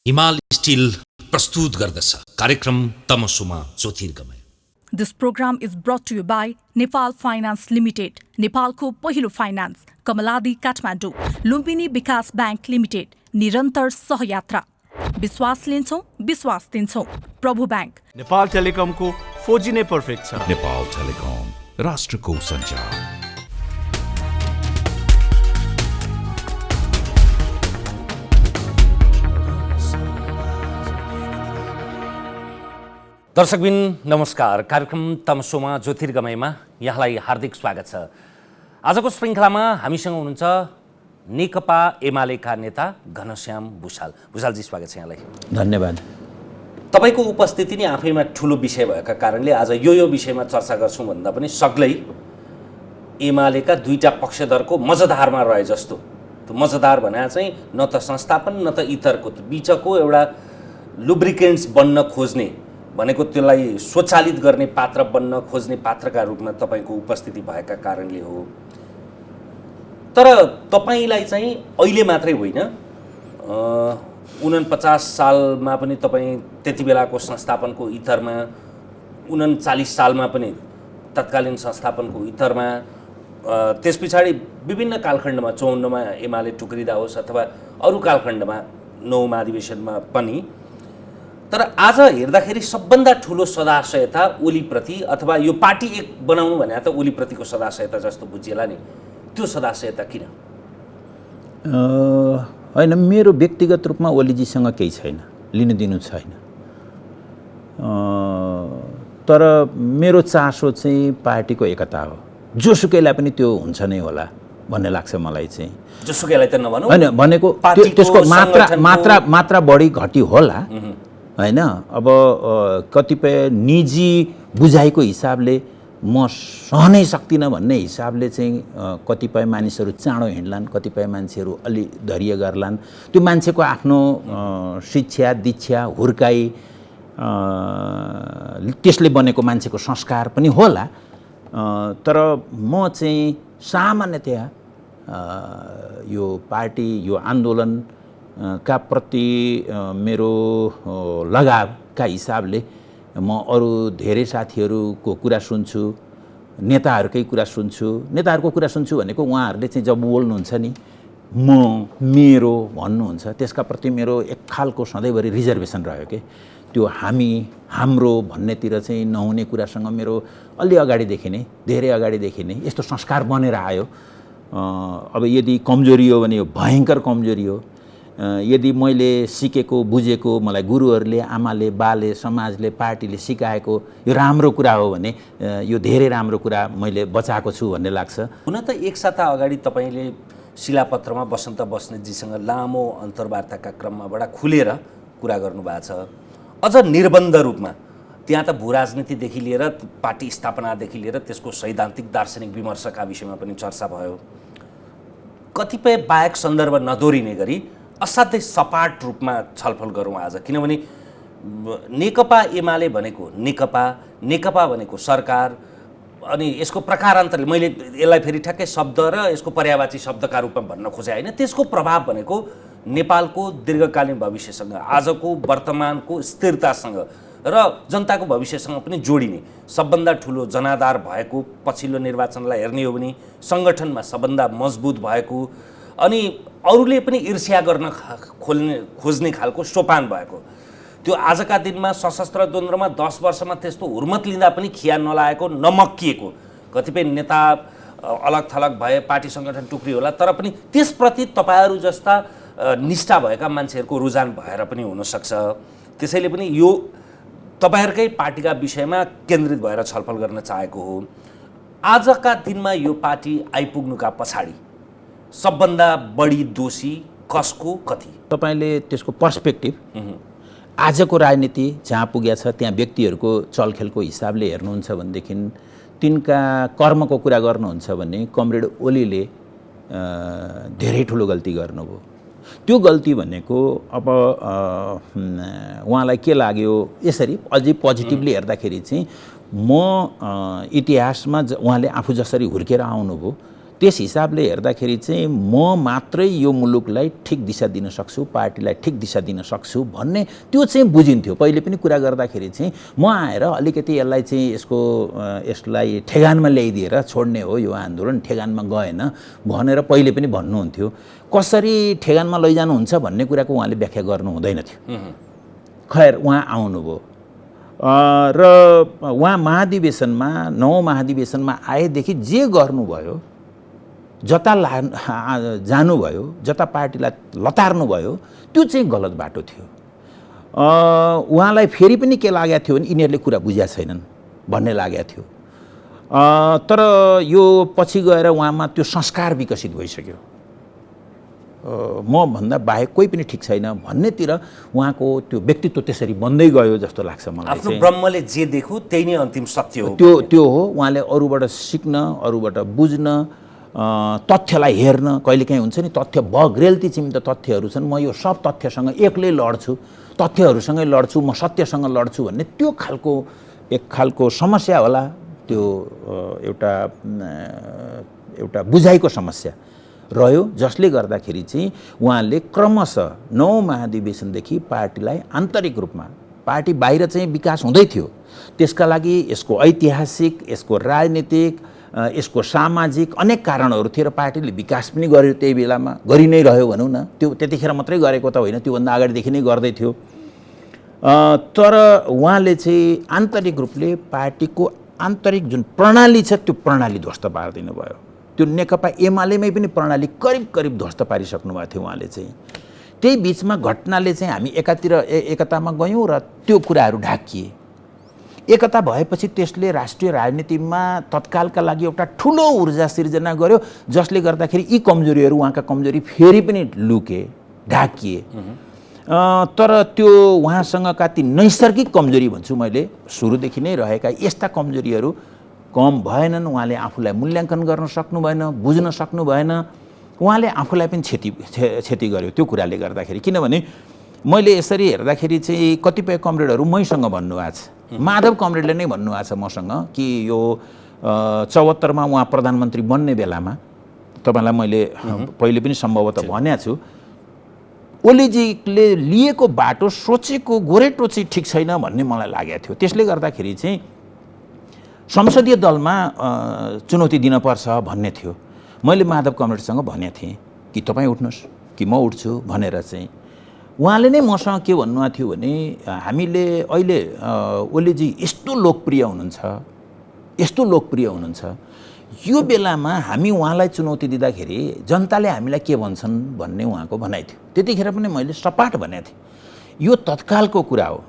हिमाल स्टिल प्रस्तुत गर्दछ कार्यक्रम तमसुमा ज्योतिर्गमय। This program is brought to you by Nepal Finance Limited, नेपालको पहिलो फाइनान्स, कमलादी काठमाडौँ, लुम्बिनी विकास बैंक लिमिटेड, निरन्तर सहयात्रा। विश्वास लिन्छौँ, विश्वास दिन्छौँ। प्रभु बैंक। नेपाल टेलिकमको 4G नै पर्फेक्ट छ। नेपाल टेलिकम राष्ट्रको सञ्चार। दर्शकबिन नमस्कार। कार्यक्रम तमसोमा ज्योतिर्गमयमा यहाँलाई हार्दिक स्वागत छ। आजको श्रृङ्खलामा हामीसँग हुनुहुन्छ नेकपा एमालेका नेता घनश्याम भुषाल। भुषालजी स्वागत छ यहाँलाई। धन्यवाद। तपाईँको उपस्थिति नै आफैमा ठुलो विषय भएका कारणले आज यो विषयमा चर्चा गर्छौँ भन्दा पनि सक्लै एमालेका दुईटा पक्षधरको मजदारमा रहे जस्तो। त्यो मजदार भने चाहिँ न त संस्थापन न त इतरको बिचको एउटा लुब्रिकेन्ट्स बन्न खोज्ने भनेको त्यसलाई स्वचालित गर्ने पात्र बन्न खोज्ने पात्रका रूपमा तपाईँको उपस्थिति भएका कारणले हो। तर तपाईँलाई चाहिँ अहिले मात्रै होइन, 49 सालमा पनि तपाईँ त्यति बेलाको संस्थापनको इतरमा, 39 सालमा पनि तत्कालीन संस्थापनको इतरमा, त्यस पछाडि विभिन्न कालखण्डमा 54मा एमाले टुक्रिदा होस् अथवा अरू कालखण्डमा 9 महाधिवेशनमा पनि। तर आज हेर्दाखेरि सबभन्दा ठुलो सदाशयता ओलीप्रति अथवा यो पार्टी एक बनाउनु भने त ओलीप्रतिको सदाशयता जस्तो बुझिएला नि, त्यो सदाशयता किन? होइन, मेरो व्यक्तिगत रूपमा ओलीजीसँग केही छैन, लिनु दिनु छैन। तर मेरो चासो चाहिँ पार्टीको एकता हो। जोसुकैलाई पनि त्यो हुन्छ नै होला भन्ने लाग्छ मलाई चाहिँ। जोसुकैलाई त नभनौँ, होइन भनेको त्यसको मात्रा बढी घटी होला होइन। अब कतिपय निजी बुझाइको हिसाबले म सहनै सक्दिनँ भन्ने हिसाबले चाहिँ कतिपय मानिसहरू चाँडो हिँड्लान्, कतिपय मान्छेहरू अलि धैर्य गर्लान्। त्यो मान्छेको आफ्नो शिक्षा दीक्षा हुर्काई त्यसले बनेको मान्छेको संस्कार पनि होला। तर म चाहिँ सामान्यतया यो पार्टी यो आन्दोलन का प्रति मेरो लगावका हिसाबले म अरू धेरै साथीहरूको कुरा सुन्छु, नेताहरूकै कुरा सुन्छु। नेताहरूको कुरा सुन्छु भनेको उहाँहरूले चाहिँ जब बोल्नुहुन्छ नि मेरो भन्नुहुन्छ, त्यसका प्रति मेरो एक खालको सधैँभरि रिजर्भेसन रह्यो के। त्यो हाम्रो भन्नेतिर चाहिँ नहुने कुरासँग मेरो अलि अगाडिदेखि नै, धेरै अगाडिदेखि नै यस्तो संस्कार बनेर आयो। अब यदि कमजोरी हो भने यो भयङ्कर कमजोरी हो। यदि मैले सिकेको बुझेको मलाई गुरुहरूले, आमाले, बाले, समाजले, पार्टीले सिकाएको यो राम्रो कुरा हो भने यो धेरै राम्रो कुरा मैले बचाएको छु भन्ने लाग्छ। हुन त एक साता अगाडि तपाईँले शिलापत्रमा बसन्त बस्नेतजीसँग लामो अन्तर्वार्ताका क्रममा बडा खुलेर कुरा गर्नुभएको छ। अझ निर्बन्ध रूपमा त्यहाँ त भूराजनीतिदेखि लिएर पार्टी स्थापनादेखि लिएर त्यसको सैद्धान्तिक दार्शनिक विमर्शका विषयमा पनि चर्चा भयो। कतिपय बाहेक सन्दर्भ नदोरिने गरी असाध्यै सपाट रूपमा छलफल गरौँ आज। किनभने नेकपा एमाले भनेको नेकपा भनेको सरकार, अनि यसको प्रकारान्तरले मैले यसलाई फेरि ठ्याक्कै शब्द र यसको पर्यायवाची शब्दका रूपमा भन्न खोजे होइन। त्यसको प्रभाव भनेको नेपालको दीर्घकालीन भविष्यसँग, आजको वर्तमानको स्थिरतासँग र जनताको भविष्यसँग पनि जोडिने सबभन्दा ठुलो जनाधार भएको, पछिल्लो निर्वाचनलाई हेर्ने हो भने सङ्गठनमा सबभन्दा मजबुत भएको, अनि अरूले पनि ईर्ष्या गर्न खोज्ने खालको सोपान भएको, त्यो आजका दिनमा सशस्त्र द्वन्द्वमा 10 वर्षमा त्यस्तो हुर्मत लिँदा पनि खिया नलागेको, नमक्किएको, कतिपय नेता अलग थलग भए, पार्टी सङ्गठन टुक्री होला, तर पनि त्यसप्रति तपाईँहरू जस्ता निष्ठा भएका मान्छेहरूको रुझान भएर पनि हुनसक्छ। त्यसैले पनि यो तपाईँहरूकै पार्टीका विषयमा केन्द्रित भएर छलफल गर्न चाहेको हो। आजका दिनमा यो पार्टी आइपुग्नुका पछाडि सबभन्दा बढी दोषी कसको कति? तपाईँले त्यसको पर्सपेक्टिभ आजको राजनीति जहाँ पुगेको छ त्यहाँ व्यक्तिहरूको चलखेलको हिसाबले हेर्नुहुन्छ भनेदेखि तिनका कर्मको कुरा गर्नुहुन्छ भने कमरेड ओलीले धेरै ठुलो गल्ती गर्नुभयो। त्यो गल्ती भनेको अब उहाँलाई के लाग्यो, यसरी अझै पोजिटिभली हेर्दाखेरि चाहिँ म इतिहासमा उहाँले आफू जसरी हुर्केर आउनुभयो त्यस हिसाबले हेर्दाखेरि चाहिँ म मात्रै यो मुलुकलाई ठिक दिशा दिन सक्छु, पार्टीलाई ठिक दिशा दिन सक्छु भन्ने त्यो चाहिँ बुझिन्थ्यो। पहिले पनि कुरा गर्दाखेरि चाहिँ म आएर अलिकति यसलाई चाहिँ यसलाई ठेगानमा ल्याइदिएर छोड्ने हो, यो आन्दोलन ठेगानमा गएन भनेर पहिले पनि भन्नुहुन्थ्यो। कसरी ठेगानमा लैजानुहुन्छ भन्ने कुराको उहाँले व्याख्या गर्नु हुँदैन थियो। खैर उहाँ आउनुभयो र उहाँ महाधिवेशनमा 9औं महाधिवेशनमा आएदेखि जे गर्नुभयो, जता जानुभयो, जता पार्टीलाई लतार्नुभयो त्यो चाहिँ गलत बाटो थियो। उहाँलाई फेरि पनि के लागेको थियो भने यिनीहरूले कुरा बुझेका छैनन् भन्ने लागेको थियो। तर यो पछि गएर उहाँमा त्यो संस्कार विकसित भइसक्यो। म भन्दा बाहेक कोही पनि ठिक छैन भन्नेतिर उहाँको त्यो व्यक्तित्व त्यसरी बन्दै गयो जस्तो लाग्छ मलाई। आफ्नो ब्रह्मले जे देखु त्यही नै अन्तिम सत्य हो। त्यो हो। उहाँले अरूबाट सिक्न, अरूबाट बुझ्न, तथ्यलाई हेर्न, कहिलेकाहीँ हुन्छ नि तथ्य बग्रेल्ती चिम्त तथ्यहरू छन्, म यो सब तथ्यसँग एक्लै लड्छु, तथ्यहरूसँगै लड्छु, म सत्यसँग लड्छु भन्ने त्यो खालको एक खालको समस्या होला। त्यो एउटा बुझाइको समस्या रह्यो, जसले गर्दाखेरि चाहिँ उहाँले क्रमशः 9औं महाधिवेशनदेखि पार्टीलाई आन्तरिक रूपमा, पार्टी बाहिर चाहिँ विकास हुँदै थियो, त्यसका लागि यसको ऐतिहासिक, यसको राजनीतिक, यसको सामाजिक अनेक कारणहरू थिए र पार्टीले विकास पनि गर्यो। त्यही बेलामा गरि नै रह्यो भनौँ न। त्यो त्यतिखेर मात्रै गरेको त होइन, त्योभन्दा अगाडिदेखि नै गर्दै थियो। तर उहाँले चाहिँ आन्तरिक रूपले पार्टीको आन्तरिक जुन प्रणाली छ त्यो प्रणाली ध्वस्त पारिदिनु भयो। त्यो नेकपा एमालेमै पनि प्रणाली करिब करिब ध्वस्त पारिसक्नु भएको थियो उहाँले चाहिँ। त्यही बिचमा घटनाले चाहिँ हामी एकतामा गयौँ र त्यो कुराहरू ढाकिए। एकता भएपछि त्यसले राष्ट्रिय राजनीतिमा तत्कालका लागि एउटा ठुलो ऊर्जा सिर्जना गर्यो, जसले गर्दाखेरि यी कमजोरीहरू, उहाँका कमजोरी फेरि पनि लुके, ढाकिए। तर त्यो उहाँसँगका ती नैसर्गिक कमजोरी भन्छु मैले, सुरुदेखि नै रहेका यस्ता कमजोरीहरू कम भएनन्। उहाँले आफूलाई मूल्याङ्कन गर्न सक्नु भएन, बुझ्न सक्नु भएन। उहाँले आफूलाई पनि क्षति गर्यो त्यो कुराले गर्दाखेरि। किनभने मैले यसरी हेर्दाखेरि चाहिँ कतिपय कमरेडहरू मैसँग भन्नुभएको छ, माधव कमरेडले नै भन्नुभएको छ मसँग कि यो 74मा उहाँ प्रधानमन्त्री बन्ने बेलामा, तपाईँलाई मैले पहिले पनि सम्भवतः भनेको छु, ओलीजीले लिएको बाटो सोचेको गोरेटो चाहिँ ठिक छैन भन्ने मलाई लागेको थियो। त्यसले गर्दाखेरि चाहिँ संसदीय दलमा चुनौती दिनुपर्छ भन्ने थियो। मैले माधव कमरेडसँग भनेको थिएँ कि तपाईँ उठ्नुहोस् कि म उठ्छु भनेर चाहिँ। उहाँले नै मसँग के भन्नुभएको थियो भने हामीले अहिले ओलीजी यस्तो लोकप्रिय हुनुहुन्छ, यो बेलामा हामी उहाँलाई चुनौती दिँदाखेरि जनताले हामीलाई के भन्छन् भन्ने उहाँको भनाइ थियो। त्यतिखेर पनि मैले सपाट भनेको थिएँ, यो तत्कालको कुरा हो,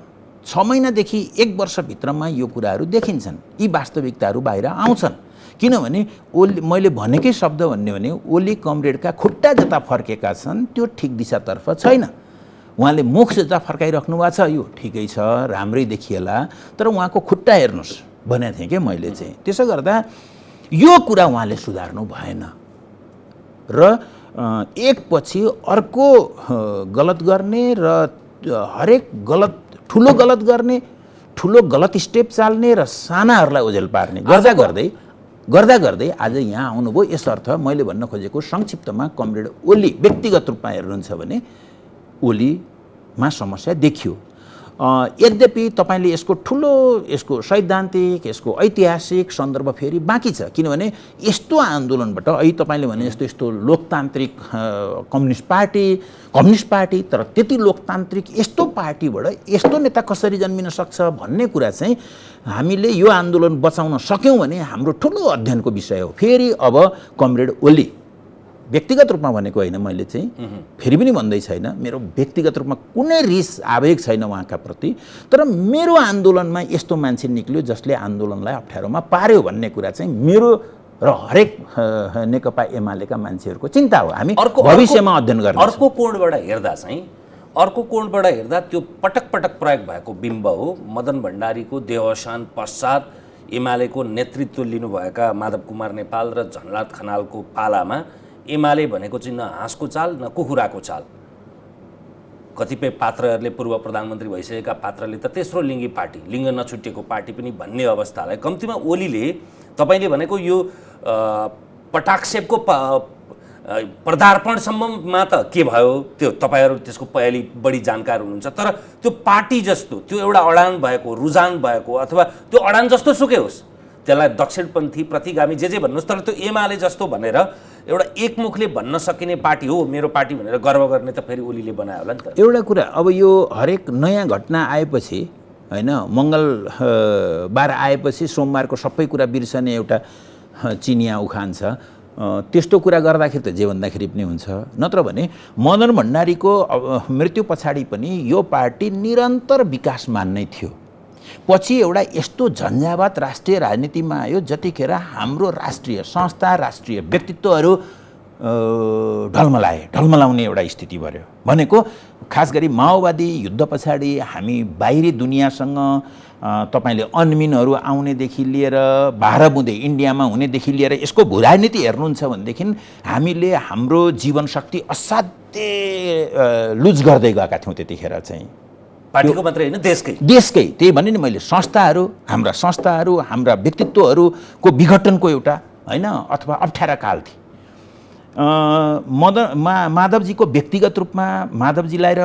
6 महिनादेखि 1 वर्षभित्रमा यो कुराहरू देखिन्छन्, यी वास्तविकताहरू बाहिर आउँछन्। किनभने मैले भनेकै शब्द भन्ने भने ओली कमरेडका खुट्टा जता फर्केका छन् त्यो ठिक दिशातर्फ छैन। उहाँले मुख जता फर्काइराख्नु भएको छ, यो ठिकै छ, राम्रै देखिएला, तर उहाँको खुट्टा हेर्नुहोस् भनेको थिएँ क्या मैले चाहिँ। त्यसो गर्दा यो कुरा उहाँले सुधार्नु भएन र एकपछि अर्को गलत गर्ने र हरेक ठुलो गलत गर्ने, ठुलो गलत स्टेप चाल्ने र सानाहरूलाई ओझेल पार्ने गर्दा गर्दै आज यहाँ आउनुभयो। यसर्थ मैले भन्न खोजेको संक्षिप्तमा कमरेड ओली व्यक्तिगत रूपमा हेर्नुहुन्छ भने ओलीमा समस्या देखियो। यद्यपि तपाईँले यसको सैद्धान्तिक, यसको ऐतिहासिक सन्दर्भ फेरि बाँकी छ। किनभने यस्तो आन्दोलनबाट अहिले तपाईँले भने यस्तो लोकतान्त्रिक कम्युनिस्ट पार्टी तर त्यति लोकतान्त्रिक यस्तो पार्टीबाट यस्तो नेता कसरी जन्मिन सक्छ भन्ने कुरा चाहिँ हामीले यो आन्दोलन बचाउन सक्यौँ भने हाम्रो ठुलो अध्ययनको विषय हो। फेरि अब कमरेड ओली व्यक्तिगत रूपमा भनेको होइन, मैले चाहिँ फेरि पनि भन्दै छैन, मेरो व्यक्तिगत रूपमा कुनै रिस आवेग छैन उहाँका प्रति, तर मेरो आन्दोलनमा यस्तो मान्छे निक्ल्यो जसले आन्दोलनलाई अप्ठ्यारोमा पार्यो भन्ने कुरा चाहिँ मेरो र हरेक नेकपा एमालेका मान्छेहरूको चिन्ता हो। हामी भविष्यमा अध्ययन गर्ने। अर्को कोणबाट हेर्दा त्यो पटक प्रयोग भएको बिम्ब हो। मदन भण्डारीको देहावसान पश्चात एमालेको नेतृत्व लिनुभएका माधव कुमार नेपाल र झनलाल खनालको पालामा एमाले भनेको चाहिँ न हाँसको चाल न कुखुराको चाल। कतिपय पात्रहरूले पूर्व प्रधानमन्त्री भइसकेका पात्रले त तेस्रो लिङ्गी पार्टी, लिङ्ग नछुटिएको पार्टी पनि भन्ने अवस्थालाई कम्तीमा ओलीले, तपाईँले भनेको यो पटाक्षेपको पदार्पणसम्ममा त के भयो त्यो तपाईँहरू त्यसको अलि बढी जानकार हुनुहुन्छ, तर त्यो पार्टी जस्तो त्यो एउटा अडान भएको रुझान भएको अथवा त्यो अडान जस्तो सुकै होस् त्यसलाई दक्षिणपन्थी प्रतिगामी जे भन्नुहोस्, तर त्यो एमाले जस्तो भनेर एउटा एकमुखले भन्न सकिने पार्टी हो मेरो पार्टी भनेर गर्व गर्ने त फेरि ओलीले बनायो होला नि त। एउटा कुरा, अब यो हरेक नयाँ घटना आएपछि होइन, मङ्गलबार आएपछि सोमबारको सबै कुरा बिर्सने एउटा चिनिया उखान छ। त्यस्तो कुरा गर्दाखेरि त जे भन्दाखेरि पनि हुन्छ। नत्र भने मदन भण्डारीको मृत्यु पछाडि पनि यो पार्टी निरन्तर विकासमान नै थियो। पछि एउटा यस्तो झन्झावात राष्ट्रिय राजनीतिमा आयो जतिखेर हाम्रो राष्ट्रिय संस्था, राष्ट्रिय व्यक्तित्वहरू ढलमलाउने एउटा स्थिति बन्यो। भनेको खास गरी माओवादी युद्ध पछाडि हामी बाहिरी दुनियाँसँग तपाईँले अनमिनहरू आउनेदेखि लिएर भारबुँदे इन्डियामा हुनेदेखि लिएर यसको भूराजनीति हेर्नुहुन्छ भनेदेखि हामीले हाम्रो जीवनशक्ति असाध्य लुज गर्दै गएका थियौँ त्यतिखेर चाहिँ। पार्टीको मात्रै होइन, देशकै त्यही भने नि मैले, संस्थाहरू हाम्रा व्यक्तित्वहरूको विघटनको एउटा होइन अथवा अप्ठ्यारा काल थियो। माधवजीको व्यक्तिगत रूपमा माधवजीलाई र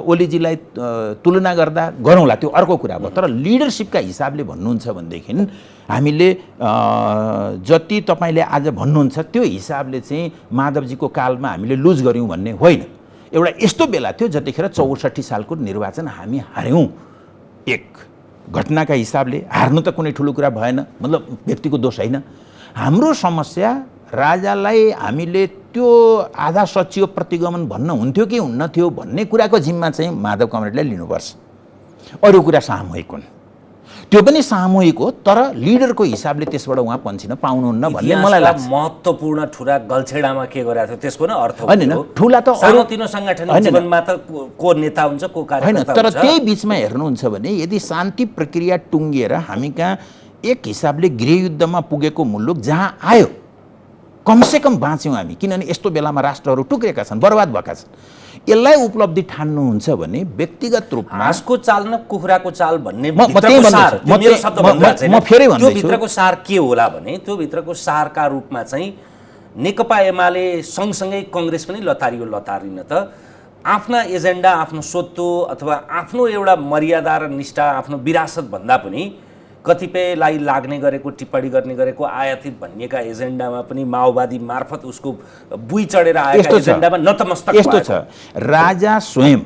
ओलीजीलाई तुलना गर्दा गरौँला, त्यो अर्को कुरा भयो। तर लिडरसिपका हिसाबले भन्नुहुन्छ भनेदेखि हामीले जति तपाईँले आज भन्नुहुन्छ त्यो हिसाबले चाहिँ माधवजीको कालमा हामीले लुज गऱ्यौँ भन्ने होइन। एउटा यस्तो बेला थियो जतिखेर 64 सालको निर्वाचन हामी हार्यौँ। एक घटनाका हिसाबले हार्नु त कुनै ठुलो कुरा भएन, मतलब व्यक्तिको दोष होइन। हाम्रो समस्या राजालाई हामीले त्यो आधा सचिव प्रतिगमन भन्न हुन्थ्यो कि हुन्न थियो भन्ने कुराको जिम्मा चाहिँ माधव कमरेडलाई लिनुपर्छ। अरू कुरा सामूहिक हुन्, त्यो पनि सामूहिक हो, तर लिडरको हिसाबले त्यसबाट उहाँ पन्छिन पाउनुहुन्न भन्ने मलाई लाग्छ। महत्त्वपूर्ण ठुला गल्छेडामा के गरेको थियो त्यसको न अर्थ होइन, ठुला त सानोतिनो साङ्गठनिक जीवनमा त को नेता हुन्छ को कार्यकर्ता हुन्छ। तर त्यही बिचमा हेर्नुहुन्छ भने यदि शान्ति प्रक्रिया टुङ्गिएर हामी कहाँ एक हिसाबले गृहयुद्धमा पुगेको मुलुक जहाँ आयो, कमसेकम बाँच्यौँ हामी। किनभने यस्तो बेलामा राष्ट्रहरू टुक्रेका छन्, बर्बाद भएका छन्। यसलाई उपलब्धि ठान्नुहुन्छ भने व्यक्तिगत रूपमा हाँसको चाल न कुखुराको चाल भन्ने म फेरि भन्दैछु, त्यो भित्रको सार के होला भने त्यो भित्रको सारका रूपमा चाहिँ नेकपा एमाले सँगसँगै कङ्ग्रेस पनि लतारिन त आफ्ना एजेन्डा, आफ्नो स्वत्व अथवा आफ्नो एउटा मर्यादा र निष्ठा, आफ्नो विरासत भन्दा पनि कतिपयलाई लाग्ने गरेको टिप्पणी गर्ने गरेको आयातित भनिएका एजेन्डामा पनि माओवादी मार्फत उसको बुई चढेर आएका एजेन्डामा नतमस्तक यस्तो छ। राजा स्वयं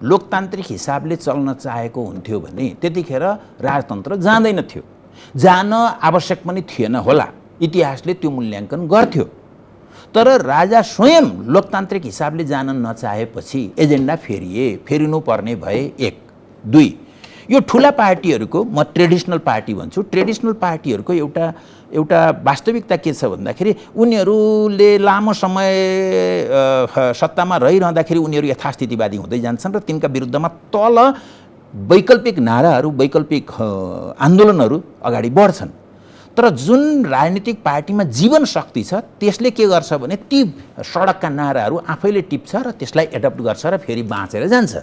लोकतान्त्रिक हिसाबले चल्न चाहेको हुन्थ्यो भने त्यतिखेर राजतन्त्र जाँदैन थियो, जान आवश्यक पनि थिएन होला, इतिहासले त्यो मूल्याङ्कन गर्थ्यो। तर राजा स्वयं लोकतान्त्रिक हिसाबले जान नचाहेपछि एजेन्डा फेरिनु पर्ने भए। एक, दुई, यो ठुला पार्टीहरूको, म ट्रेडिसनल पार्टी भन्छु, ट्रेडिसनल पार्टीहरूको एउटा वास्तविकता के छ भन्दाखेरि उनीहरूले लामो समय सत्तामा रहिरहँदाखेरि उनीहरू यथास्थितिवादी हुँदै जान्छन् र तिनका विरुद्धमा तल वैकल्पिक नाराहरू, वैकल्पिक आन्दोलनहरू अगाडि बढ्छन्। तर जुन राजनीतिक पार्टीमा जीवन शक्ति छ त्यसले के गर्छ भने ती सडकका नाराहरू आफैले टिप्छ र त्यसलाई एडप्ट गर्छ र फेरि बाँचेर जान्छ।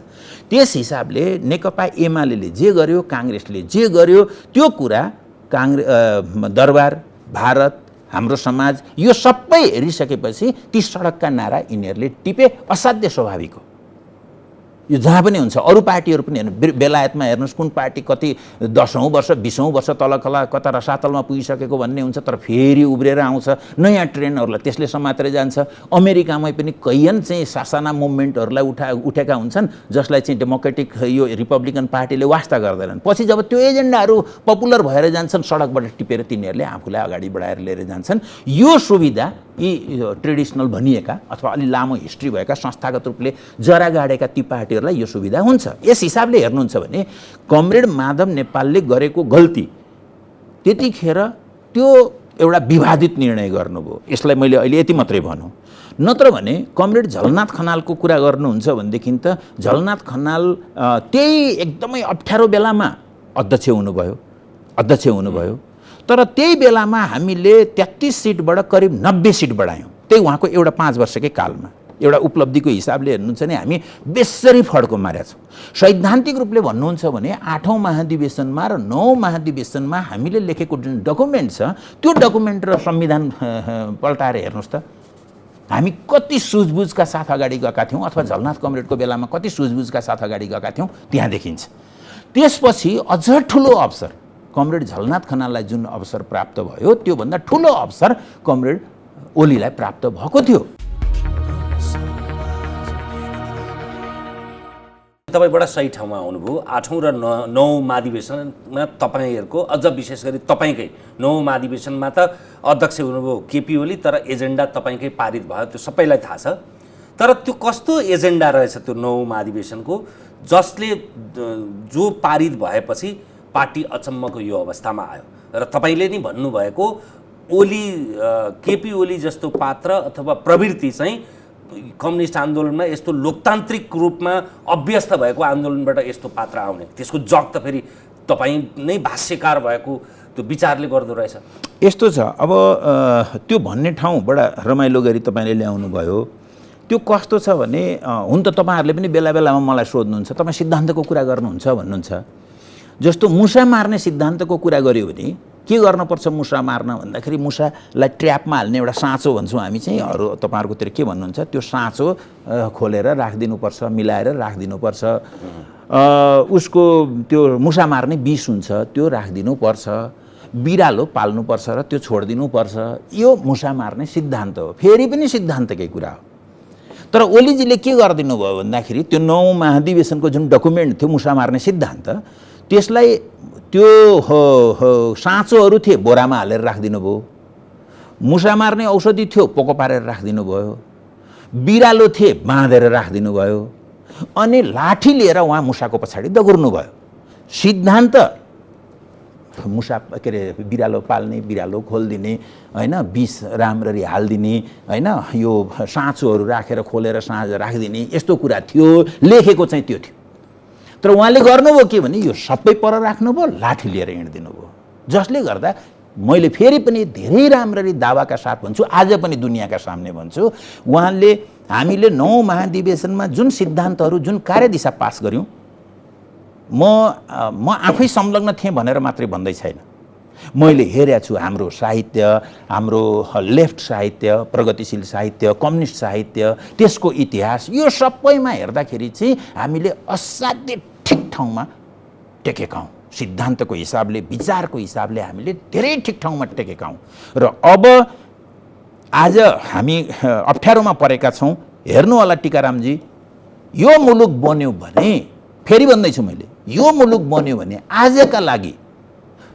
त्यस हिसाबले नेकपा एमाले जे गर्यो, काङ्ग्रेसले जे गर्यो, त्यो कुरा दरबार, भारत, हाम्रो समाज यो सबै हेरिसकेपछि ती सडकका नारा यिनीहरूले टिपे। असाध्य स्वाभाविक हो, यो जहाँ पनि हुन्छ। अरू पार्टीहरू पनि हेर्नु, बेलायतमा हेर्नुहोस् कुन पार्टी कति 10औं वर्ष 20औं वर्ष तल कता रसातलमा पुगिसकेको भन्ने हुन्छ, तर फेरि उब्रेर आउँछ नयाँ ट्रेन्डहरूलाई, त्यसले समातेर जान्छ। अमेरिकामै पनि कैयन चाहिँ सासाना मुभमेन्टहरूलाई उठेका हुन्छन् जसलाई चाहिँ डेमोक्रेटिक यो रिपब्लिकन पार्टीले वास्ता गर्दैनन्। पछि जब त्यो एजेन्डाहरू पपुलर भएर जान्छन् सडकबाट टिपेर तिनीहरूले आफूलाई अगाडि बढाएर लिएर जान्छन्। यो सुविधा यी ट्रेडिसनल भनिएका अथवा अलि लामो हिस्ट्री भएका संस्थागत रूपले जरा गाडेका ती पार्टीहरूलाई यो सुविधा हुन्छ। यस हिसाबले हेर्नुहुन्छ भने कमरेड माधव नेपालले गरेको गल्ती त्यतिखेर त्यो एउटा विवादित निर्णय गर्नुभयो। यसलाई मैले अहिले यति मात्रै भनौँ। नत्र भने कमरेड झलनाथ खनालको कुरा गर्नुहुन्छ भनेदेखि त झलनाथ खनाल त्यही एकदमै अप्ठ्यारो बेलामा अध्यक्ष हुनुभयो। तर त्यही बेलामा हामीले 33 सिटबाट करिब 90 सिट बढायौँ, त्यही उहाँको एउटा 5 वर्षकै कालमा। एउटा उपलब्धिको हिसाबले हेर्नुहुन्छ भने हामी बेसरी फड्को मारेका छौँ। सैद्धान्तिक रूपले भन्नुहुन्छ भने 8औं महाधिवेशनमा र 9औं महाधिवेशनमा हामीले लेखेको जुन डकुमेन्ट छ त्यो डकुमेन्ट र संविधान पल्टाएर हेर्नुहोस् त, हामी कति सुझबुझका साथ अगाडि गएका थियौँ अथवा झलनाथ कमरेडको बेलामा कति सुझबुझका साथ अगाडि गएका थियौँ त्यहाँ देखिन्छ। त्यसपछि अझ ठुलो अवसर कमरेड झलनाथ खनाललाई जुन अवसर प्राप्त भयो त्योभन्दा ठुलो अवसर कमरेड ओलीलाई प्राप्त भएको थियो। तपाईँ बडा सही ठाउँमा आउनुभयो। 8औं र 9औं महाधिवेशनमा तपाईँहरूको, अझ विशेष गरी तपाईँकै 9औं महाधिवेशनमा त अध्यक्ष हुनुभयो केपी ओली, तर एजेन्डा तपाईँकै पारित भयो, त्यो सबैलाई थाहा छ। तर त्यो कस्तो एजेन्डा रहेछ त्यो 9औं महाधिवेशनको, जसले जो पारित भएपछि पार्टी अचम्मको यो अवस्थामा आयो? र तपाईँले नि भन्नुभएको ओली, केपी ओली जस्तो पात्र अथवा प्रवृत्ति चाहिँ कम्युनिस्ट आन्दोलनमा यस्तो लोकतान्त्रिक रूपमा अभ्यस्त भएको आन्दोलनबाट यस्तो पात्र आउने, त्यसको जग त फेरि तपाईँ नै भाष्यकार भएको त्यो विचारले गर्दो रहेछ। यस्तो छ, अब त्यो भन्ने ठाउँ बडा रमाइलो गरी तपाईँले ल्याउनु भयो। त्यो कस्तो छ भने हुन त तपाईँहरूले पनि बेला बेलामा मलाई सोध्नुहुन्छ तपाईँ सिद्धान्तको कुरा गर्नुहुन्छ भन्नुहुन्छ। जस्तो मुसा मार्ने सिद्धान्तको कुरा गऱ्यो भने के गर्नुपर्छ मुसा मार्न भन्दाखेरि मुसालाई ट्र्यापमा हाल्ने एउटा साँचो भन्छौँ हामी चाहिँ, अरू तपाईँहरूकोतिर के भन्नुहुन्छ, त्यो साँचो खोलेर राखिदिनुपर्छ, मिलाएर राखिदिनुपर्छ। उसको त्यो मुसा मार्ने विष हुन्छ त्यो राखिदिनुपर्छ, बिरालो पाल्नुपर्छ र त्यो छोडिदिनुपर्छ। यो मुसा मार्ने सिद्धान्त हो, फेरि पनि सिद्धान्तकै कुरा हो। तर ओलीजीले के गरिदिनु भयो भन्दाखेरि त्यो 9औं महाधिवेशनको जुन डकुमेन्ट थियो मुसा मार्ने सिद्धान्त, त्यसलाई त्यो साँचोहरू थिए बोरामा हालेर राखिदिनु भयो, मुसा मार्ने औषधि थियो पोको पारेर राखिदिनु भयो, बिरालो थिए बाँधेर राखिदिनु भयो, अनि लाठी लिएर उहाँ मुसाको पछाडि दगुर्नु भयो। सिद्धान्त मुसा के अरे बिरालो पाल्ने, बिरालो खोलिदिने होइन, विष राम्ररी हालिदिने होइन, यो साँचोहरू राखेर खोलेर साँझ राखिदिने, यस्तो कुरा थियो, लेखेको चाहिँ त्यो थियो। तर उहाँले गर्नुभयो के भने यो सबै पर राख्नुभयो, लाठी लिएर हिँड्दिनु भयो। जसले गर्दा मैले फेरि पनि धेरै राम्ररी दावाका साथ भन्छु, आज पनि दुनियाँका सामने भन्छु, उहाँले हामीले 9औं महाधिवेशनमा जुन सिद्धान्तहरू जुन कार्यदिशा पास गऱ्यौँ, म आफै संलग्न थिएँ भनेर मात्रै भन्दै छैन। मैले हेरेको छु हाम्रो साहित्य, हाम्रो लेफ्ट साहित्य, प्रगतिशील साहित्य, कम्युनिस्ट साहित्य, त्यसको इतिहास, यो सबैमा हेर्दाखेरि चाहिँ हामीले असाध्य ठिक ठाउँमा टेकेका हौँ। सिद्धान्तको हिसाबले, विचारको हिसाबले हामीले धेरै ठिक ठाउँमा टेकेका हौँ। र अब आज हामी अप्ठ्यारोमा परेका छौँ। हेर्नु होला टीकारामजी, यो मुलुक बन्यो भने, फेरि भन्दैछु मैले, यो मुलुक बन्यो भने आजका लागि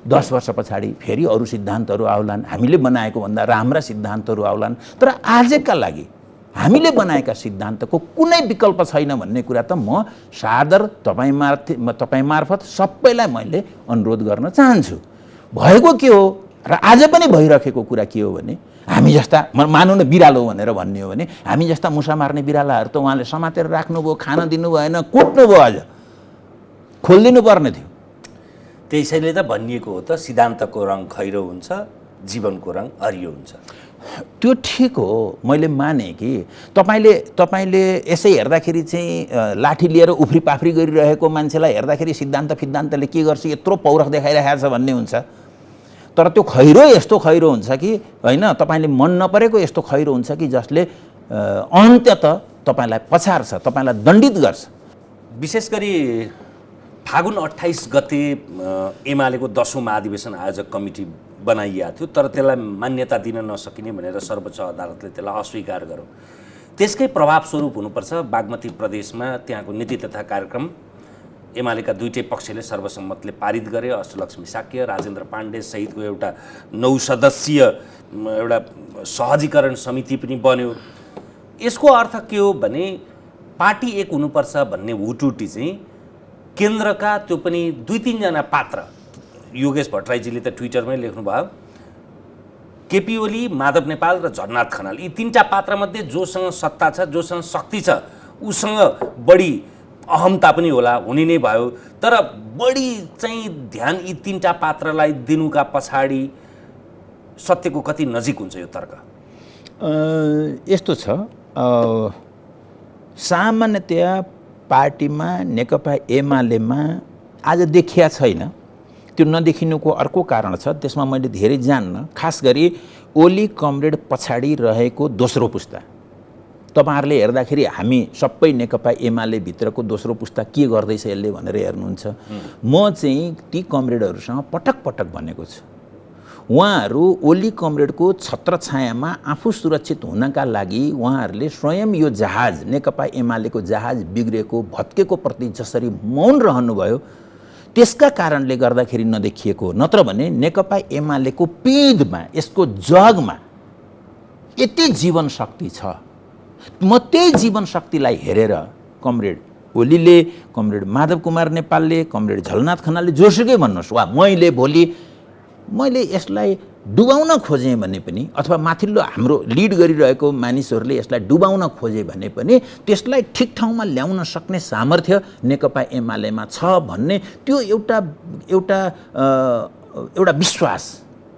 10 वर्ष पछाडि फेरि अरू सिद्धान्तहरू आउलान्, हामीले बनाएको भन्दा राम्रा सिद्धान्तहरू आउलान्, तर आजका लागि हामीले बनाएका सिद्धान्तको कुनै विकल्प छैन भन्ने कुरा त म सादर तपाईँ मार्फत सबैलाई मैले अनुरोध गर्न चाहन्छु। भएको के हो र आज पनि भइरहेको कुरा के हो भने, हामी जस्ता मानौँ न बिरालो भनेर भन्ने हो भने, हामी जस्ता मुसा मार्ने बिरालाहरू त उहाँले समातेर राख्नुभयो, खान दिनु भएन, कुट्नुभयो, अझ खोलिदिनु पर्ने थियो। त्यसैले त भनिएको हो त सिद्धान्तको रङ खैरो हुन्छ, जीवनको रङ हरियो हुन्छ। त्यो ठिक हो, मैले माने कि तपाईँले यसै हेर्दाखेरि चाहिँ लाठी लिएर उफ्री पाफ्री गरिरहेको मान्छेलाई हेर्दाखेरि सिद्धान्तले के गर्छ, यत्रो पौरख देखाइरहेको छ भन्ने हुन्छ। तर त्यो खैरो यस्तो खैरो हुन्छ कि होइन, तपाईँले मन नपरेको यस्तो खैरो हुन्छ कि जसले अन्ततः तपाईँलाई पछार्छ, तपाईँलाई दण्डित गर्छ। विशेष गरी फागुन 28 गते एमालेको 10औं महाधिवेशन आयोजक कमिटी बनाइएको थियो, तर त्यसलाई मान्यता दिन नसकिने भनेर सर्वोच्च अदालतले त्यसलाई अस्वीकार गर्यो। त्यसकै प्रभावस्वरूप हुनुपर्छ बागमती प्रदेशमा त्यहाँको नीति तथा कार्यक्रम एमालेका दुईटै पक्षले सर्वसम्मतले पारित गरे। अष्टलक्ष्मी साक्य, राजेन्द्र पाण्डे सहितको एउटा 9 सदस्यीय एउटा सहजीकरण समिति पनि बन्यो। यसको अर्थ के हो भने पार्टी एक हुनुपर्छ भन्ने हुटुटी चाहिँ केन्द्रका त्यो पनि 2-3 जना पात्र, योगेश भट्टराईजीले त ट्विटरमै लेख्नुभयो, केपी ओली, माधव नेपाल र झलनाथ खनाल, यी 3टा पात्रमध्ये जोसँग सत्ता छ, जोसँग शक्ति छ, उसँग बढी अहमता पनि होला, हुने नै भयो। तर बढी चाहिँ ध्यान यी 3टा पात्रलाई दिनुका पछाडि सत्यको कति नजिक हुन्छ यो तर्क? यस्तो छ, सामान्यतया पार्टीमा नेकपा एमालेमा आज देखिया छैन। त्यो नदेखिनुको अर्को कारण छ, त्यसमा मैले धेरै जान्न। खास गरी ओली कमरेड पछाडि रहेको दोस्रो पुस्ता, तपाईहरुले हेर्दाखेरि हामी सबै नेकपा एमाले भित्रको दोस्रो पुस्ता के गर्दैछ यसले भनेर हेर्नुहुन्छ। म चाहिँ ती कमरेडहरुसँग पटक पटक भनेको छु, उहाँहरू ओली कमरेडको छत्रछायामा आफू सुरक्षित हुनका लागि उहाँहरूले स्वयं यो जहाज नेकपा एमालेको जहाज बिग्रेको भत्केको प्रति जसरी मौन रहनुभयो, त्यसका कारणले गर्दाखेरि नदेखिएको। नत्र भने नेकपा एमालेको पिँधमा, यसको जगमा यति जीवन शक्ति छ। म त्यही जीवन शक्तिलाई हेरेर कमरेड ओलीले, कमरेड माधव कुमार नेपालले, कमरेड झलनाथ खनालले, जोसुकै भन्नुहोस्, वा मैले यसलाई डुबाउन खोजेँ भने पनि, अथवा माथिल्लो हाम्रो लिड गरिरहेको मानिसहरूले यसलाई डुबाउन खोजे भने पनि त्यसलाई ठिक ठाउँमा ल्याउन सक्ने सामर्थ्य नेकपा एमालेमा छ भन्ने त्यो एउटा विश्वास,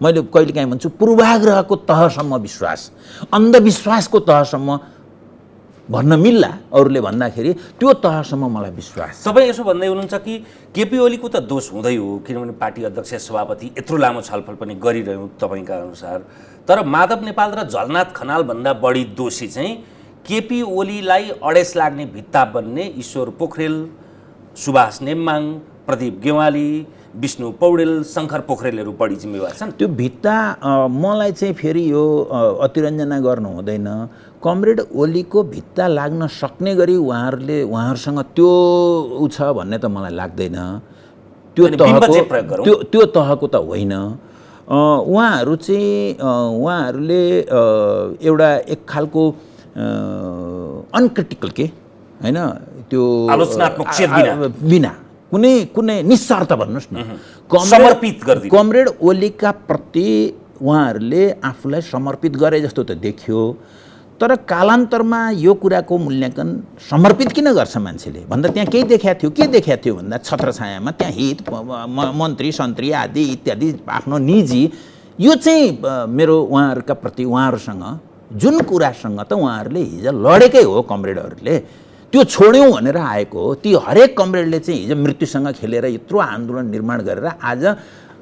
मैले कहिलेकाहीँ भन्छु पूर्वाग्रहको तहसम्म विश्वास, अन्धविश्वासको तहसम्म भन्न मिल्ला अरूले भन्दाखेरि, त्यो तहसम्म मलाई विश्वास। तपाईँ यसो भन्दै हुनुहुन्छ कि केपी ओलीको त दोष हुँदै हो, किनभने पार्टी अध्यक्ष सभापति यत्रो लामो छलफल पनि गरिरह्यौँ तपाईँका अनुसार, तर माधव नेपाल र झलनाथ खनाल भन्दा बढी दोषी चाहिँ केपी ओलीलाई अडेस लाग्ने भित्ता बन्ने ईश्वर पोखरेल, सुभाष नेम्माङ, प्रदीप गेवाली, विष्णु पौडेल, शङ्कर पोखरेलहरू बढी जिम्मेवार छन्। त्यो भित्ता मलाई चाहिँ फेरि यो अतिरञ्जना गर्नु हुँदैन। कमरेड ओलीको भित्ता लाग्न सक्ने गरी उहाँहरूसँग त्यो उ छ भन्ने त मलाई लाग्दैन। त्यो तहको त होइन। उहाँहरू चाहिँ उहाँहरूले एउटा एक खालको अनक्रिटिकल के हैन, त्यो आलोचनात्मक चेत बिना कुनै निस्वार्थ भन्नुहोस् न, समर्पित गरिदिनु। कमरेड ओलीका प्रति उहाँहरूले आफूलाई समर्पित गरे जस्तो त देखियो, तर कालान्तरमा यो कुराको मूल्याङ्कन समर्पित किन गर्छ मान्छेले भन्दा त्यहाँ केही देखाएको थियो। के देखाएको थियो भन्दा छत्रछायामा त्यहाँ हित मन्त्री सन्त्री आदि इत्यादि आफ्नो निजी, यो चाहिँ मेरो उहाँहरूका प्रति उहाँहरूसँग जुन कुरासँग त उहाँहरूले हिजो लडेकै हो कमरेडहरूले, त्यो छोड्यौँ भनेर आएको हो। ती हरेक कमरेडले चाहिँ हिजो मृत्युसँग खेलेर यत्रो आन्दोलन निर्माण गरेर आज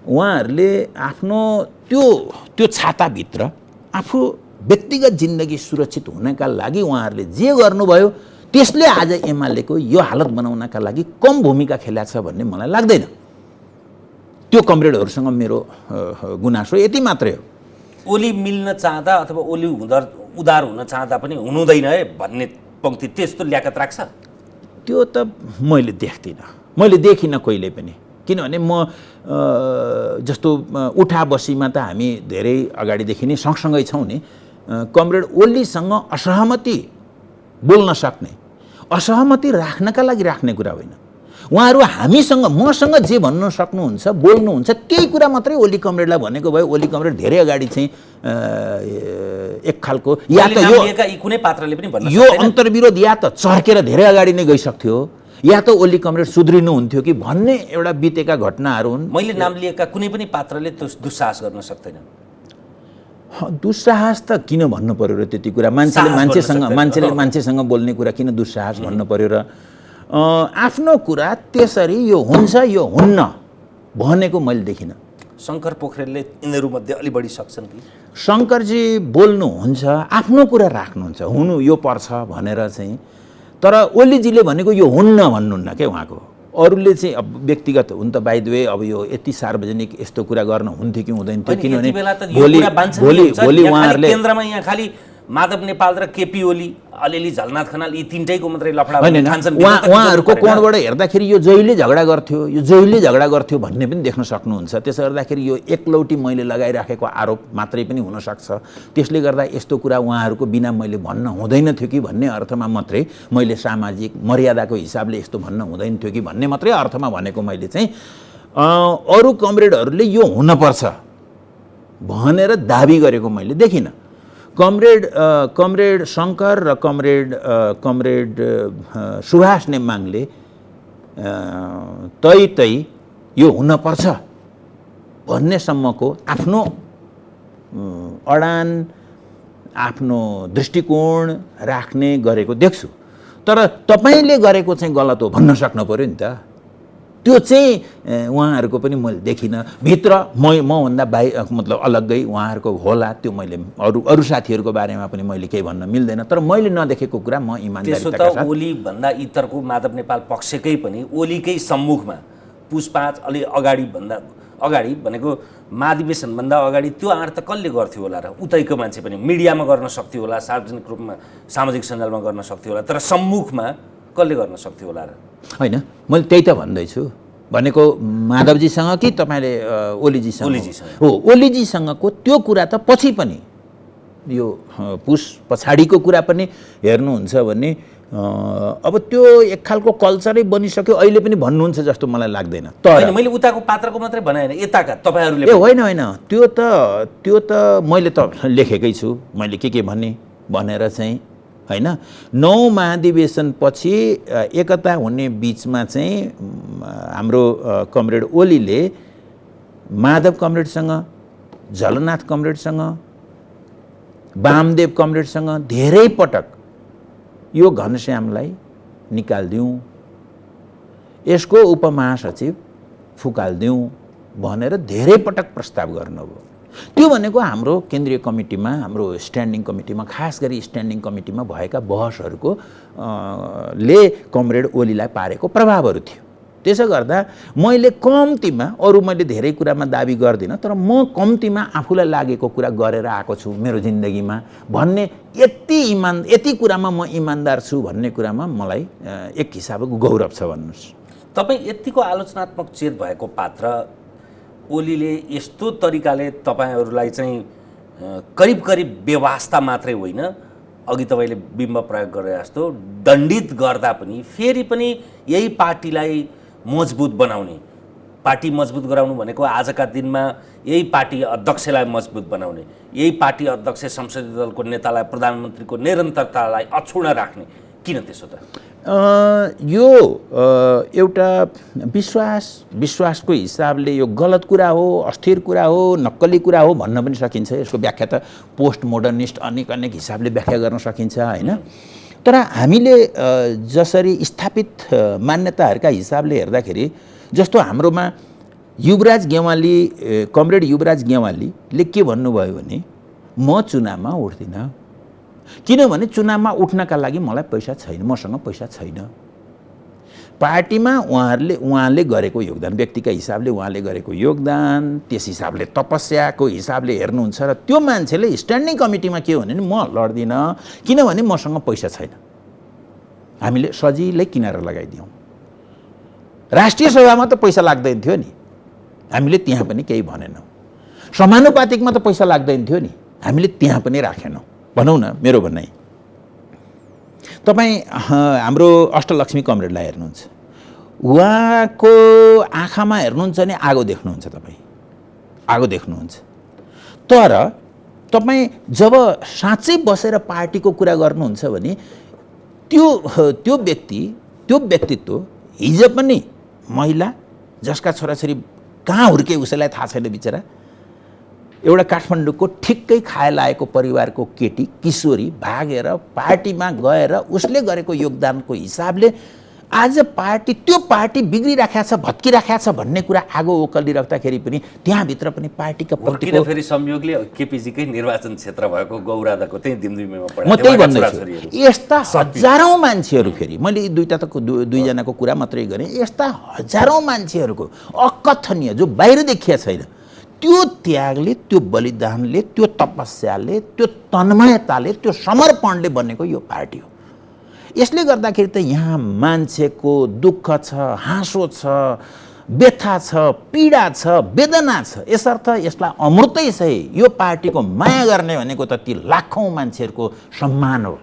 उहाँहरूले आफ्नो त्यो छाताभित्र आफू व्यक्तिगत जिन्दगी सुरक्षित हुनका लागि उहाँहरूले जे गर्नुभयो त्यसले आज एमालेको यो हालत बनाउनका लागि कम भूमिका खेलेको छ भन्ने मलाई लाग्दैन। त्यो कमरेडहरूसँग मेरो गुनासो यति मात्रै हो। ओली मिल्न चाहँदा अथवा ओली उदार हुन चाहँदा पनि हुनुहुँदैन है भन्ने पंक्ति त्यस्तो ल्याकत राख्छ? त्यो त मैले देख्दिनँ, मैले देखिनँ कहिले पनि। किनभने म जस्तो उठा बसीमा त हामी धेरै अगाडिदेखि नै सँगसँगै छौँ नि। कमरेड ओलीसँग असहमति बोल्न सक्ने, असहमति राख्नका लागि राख्ने कुरा होइन। उहाँहरू हामीसँग मसँग जे भन्न सक्नुहुन्छ बोल्नुहुन्छ त्यही कुरा मात्रै ओली कमरेडलाई भनेको भयो। ओली कमरेड धेरै अगाडि चाहिँ एक खालको या त कुनै पात्रले पनि भन्न यो अन्तर्विरोध या त चर्केर धेरै अगाडि नै गइसक्थ्यो या त ओली कमरेड सुध्रिनु हुन्थ्यो कि भन्ने एउटा बितेका घटनाहरू हुन्। मैले नाम लिएका कुनै पनि पात्रले दुस्साहस गर्न सक्दैन। दुस्साहस त किन भन्नु पर्यो र त्यति कुरा? मान्छेसँग बोल्ने कुरा किन दुस्साहस भन्नु पर्यो र? आफ्नो कुरा त्यसरी यो हुन्छ यो हुन्न भनेको मैले देखिनँ। शङ्कर पोखरेलले यिनीहरूमध्ये अलि बढी सक्छन् कि? शङ्करजी बोल्नुहुन्छ, आफ्नो कुरा राख्नुहुन्छ, हुनु यो पर्छ भनेर चाहिँ। तर ओलीजीले भनेको यो हुन्न भन्नुहुन्न क्या उहाँको। अरूले चाहिँ अब व्यक्तिगत हुन त बाइ द वे अब यो यति सार्वजनिक यस्तो कुरा गर्न हुन्थ्यो कि हुँदैन थियो, किनभने भोलि उहाँहरूले केन्द्रमा यहाँ खालि माधव नेपाल र केपी ओली, अलिअलि झलनाथ खनाल यी तिनटैको मात्रै लफडा ठान्छन्। उहाँहरूको कोणबाट हेर्दाखेरि यो जहिले झगडा गर्थ्यो भन्ने पनि देख्न सक्नुहुन्छ। त्यसो गर्दाखेरि यो एकलौटी मैले लगाइराखेको आरोप मात्रै पनि हुनसक्छ। त्यसले गर्दा यस्तो कुरा उहाँहरूको बिना मैले भन्न हुँदैन थियो कि भन्ने अर्थमा मात्रै मैले सामाजिक मर्यादाको हिसाबले यस्तो भन्न हुँदैन थियो कि भन्ने मात्रै अर्थमा भनेको मैले चाहिँ। अरू कमरेडहरूले यो हुनपर्छ भनेर दाबी गरेको मैले देखिनँ। कमरेड शङ्कर र कमरेड सुभाष नेम्माङले तै यो हुनपर्छ भन्नेसम्मको आफ्नो अडान, आफ्नो दृष्टिकोण राख्ने गरेको देख्छु। तर तपाईँले गरेको चाहिँ गलत हो भन्न सक्नु पऱ्यो नि त। त्यो चाहिँ उहाँहरूको पनि मैले देखिनँ। भित्र मभन्दा मतलब अलग्गै उहाँहरूको होला, त्यो मैले अरू साथीहरूको बारेमा पनि मैले केही भन्न मिल्दैन। तर मैले नदेखेको कुरा म इमानदारीका साथ। त्यसो त ओली भन्दा इतरको माधव नेपाल पक्षकै पनि ओलीकै सम्मुखमा पुसपाँच अलि अगाडि भनेको महाधिवेशनभन्दा अगाडि त्यो आँट त कसले गर्थ्यो होला र? उतैको मान्छे पनि मिडियामा गर्न सक्थ्यो होला, सार्वजनिक रूपमा सामाजिक सञ्जालमा गर्न सक्थ्यो होला, तर सम्मुखमा कसले गर्न सक्थ्यो होला र? होइन, मैले त्यही त भन्दैछु। भनेको माधवजीसँग कि तपाईँले ओलीजीसँग? हो, ओलीजीसँगको त्यो कुरा त पछि पनि यो पुस पछाडिको कुरा पनि हेर्नुहुन्छ भने अब त्यो एक खालको कल्चरै बनिसक्यो अहिले पनि भन्नुहुन्छ जस्तो मलाई लाग्दैन। तर मैले उताको पात्रको मात्रै भने होइन, यताका तपाईँहरूले होइन, त्यो त मैले त लेखेकै छु, मैले के भनेर चाहिँ होइन। 9 महाधिवेशनपछि एकता हुने बिचमा चाहिँ हाम्रो कमरेड ओलीले माधव कमरेडसँग, झलनाथ कमरेडसँग, वामदेव कमरेडसँग धेरै पटक यो घनश्यामलाई निकालिदिउँ, यसको उपमहासचिव फुकालिदिउँ भनेर धेरै पटक प्रस्ताव गर्नुभयो। त्यो भनेको हाम्रो केन्द्रीय कमिटीमा, हाम्रो स्ट्यान्डिङ कमिटीमा, खास गरी स्ट्यान्डिङ कमिटीमा भएका बहसहरूको ले कमरेड ओलीलाई पारेको प्रभावहरू थियो। त्यसो गर्दा मैले कम्तीमा, अरू मैले धेरै कुरामा दाबी गर्दिनँ, तर म कम्तीमा आफूलाई लागेको कुरा गरेर आएको छु मेरो जिन्दगीमा भन्ने यति कुरामा म इमान्दार छु भन्ने कुरामा मलाई एक हिसाबको गौरव छ भन्नुहोस्। तपाईँ यतिको आलोचनात्मक चेत भएको पात्र ओलीले यस्तो तरिकाले तपाईँहरूलाई चाहिँ करिब व्यवस्था मात्रै होइन, अघि तपाईँले बिम्ब प्रयोग गरे जस्तो दण्डित गर्दा पनि फेरि पनि यही पार्टीलाई मजबुत बनाउने, पार्टी मजबुत गराउनु भनेको आजका दिनमा यही पार्टी अध्यक्षलाई मजबुत बनाउने, यही पार्टी अध्यक्ष संसदीय दलको नेतालाई, प्रधानमन्त्रीको निरन्तरतालाई अक्षुण्ण राख्ने, किन त्यसो त? यो एउटा विश्वासको हिसाबले यो गलत कुरा हो, अस्थिर कुरा हो, नक्कली कुरा हो भन्न पनि सकिन्छ। यसको व्याख्या त पोस्ट मोडर्निस्ट अनेक हिसाबले व्याख्या गर्न सकिन्छ होइन। तर हामीले जसरी स्थापित मान्यताहरूका हिसाबले हेर्दाखेरि, जस्तो हाम्रोमा कमरेड युवराज गेवालीले के भन्नुभयो भने म चुनावमा उठ्दिनँ, किनभने चुनावमा उठ्नका लागि मलाई पैसा छैन, मसँग पैसा छैन। पार्टीमा उहाँले गरेको योगदान, व्यक्तिका हिसाबले उहाँले गरेको योगदान, त्यस हिसाबले तपस्याको हिसाबले हेर्नुहुन्छ र त्यो मान्छेले स्ट्यान्डिङ कमिटीमा के हो भने म लड्दिनँ किनभने मसँग पैसा छैन। हामीले सजिलै किनारा लगाइदियौँ। राष्ट्रिय सभामा त पैसा लाग्दैन थियो नि, हामीले त्यहाँ पनि केही भनेनौँ। समानुपातिकमा त पैसा लाग्दैन थियो नि, हामीले त्यहाँ पनि राखेनौँ भनौँ न। मेरो भनाइ, तपाईँ हाम्रो अष्टलक्ष्मी कमरेडलाई हेर्नुहुन्छ, उहाँको आँखामा हेर्नुहुन्छ भने आगो देख्नुहुन्छ, तपाईँ आगो देख्नुहुन्छ। तर तपाईँ जब साँच्चै बसेर पार्टीको कुरा गर्नुहुन्छ भने त्यो व्यक्तित्व हिजो पनि महिला जसका छोराछोरी कहाँ हुर्के उसैलाई थाहा छैन बिचरा, एउटा काठमाडौँको ठिक्कै खाए लागेको परिवारको केटी किशोरी भागेर पार्टीमा गएर उसले गरेको योगदानको हिसाबले आज त्यो पार्टी बिग्रिराखेको छ, भत्किराखेको छ भन्ने कुरा आगो ओकलिराख्दाखेरि पनि त्यहाँभित्र पनि पार्टीका प्रतिको फेरि संयोगले केपीजीकै निर्वाचन क्षेत्र भएको गौरादाको त्यही दिमदिमीमा पढाएको। म त्यही भन्दैछु, यस्ता हजारौँ मान्छेहरू, फेरि मैले दुईजनाको कुरा मात्रै गरेँ, यस्ता हजारौँ मान्छेहरूको अकथनीय जो बाहिर देखिया छैन, त्यो त्यागले, त्यो बलिदानले, त्यो तपस्याले, त्यो तन्मयताले, त्यो समर्पणले बनेको यो पार्टी हो। यसले गर्दाखेरि त यहाँ मान्छेको दुःख छ, हाँसो छ, व्यथा छ, पीडा छ, वेदना छ। यसर्थ यसलाई अमृतै सही यो पार्टीको माया गर्ने भनेको त ती लाखौँ मान्छेहरूको सम्मान हो।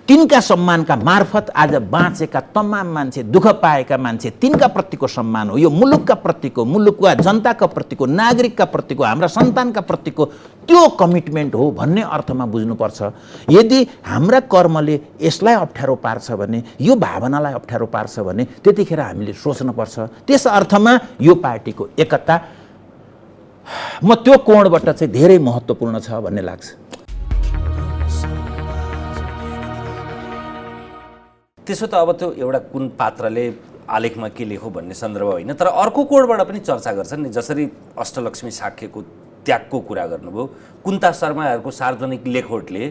तिनका सम्मानका मार्फत आज बाँचेका तमाम मान्छे, दुःख पाएका मान्छे, तिनका प्रतिको सम्मान हो। यो मुलुकका प्रतिको, मुलुकका जनताका प्रतिको, नागरिकका प्रतिको, हाम्रा सन्तानका प्रतिको त्यो कमिटमेन्ट हो भन्ने अर्थमा बुझ्नुपर्छ। यदि हाम्रा कर्मले यसलाई अप्ठ्यारो पार्छ भने, यो भावनालाई अप्ठ्यारो पार्छ भने त्यतिखेर हामीले सोच्नुपर्छ। त्यस अर्थमा यो पार्टीको एकता म त्यो कोणबाट चाहिँ धेरै महत्त्वपूर्ण छ भन्ने लाग्छ। त्यसो त अब त्यो एउटा कुन पात्रले आलेखमा के लेखो भन्ने सन्दर्भ होइन, तर अर्को कोणबाट पनि चर्चा गर्छन् नि, जसरी अष्टलक्ष्मी साक्यको त्यागको कुरा गर्नुभयो, कुन्ता शर्माहरूको सार्वजनिक लेखोटले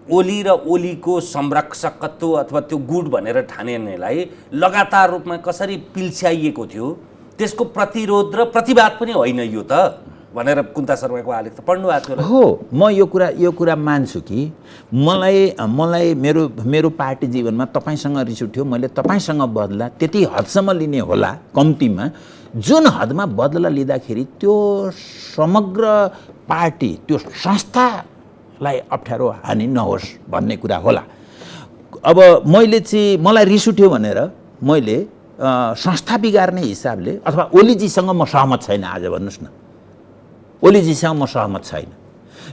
ओली र ओलीको संरक्षकत्व अथवा त्यो गुड भनेर ठानिनेलाई लगातार रूपमा कसरी पिल्छ्याइएको थियो, त्यसको प्रतिरोध र प्रतिवाद पनि होइन यो त भनेर कुन्ता शर्माको आलेख त पढ्नु भएको थियो। हो, म यो कुरा मान्छु कि मलाई मेरो पार्टी जीवनमा तपाईँसँग रिस उठ्यो, मैले तपाईँसँग बदला त्यति हदसम्म लिने होला, कम्तीमा जुन हदमा बदला लिँदाखेरि त्यो समग्र पार्टी त्यो संस्थालाई अप्ठ्यारो हानि नहोस् भन्ने कुरा होला। अब मलाई रिस उठ्यो भनेर मैले संस्था बिगार्ने हिसाबले अथवा ओलीजीसँग म सहमत छैन, आज भन्नुहोस् न, ओलीजीसँग म सहमत छैन।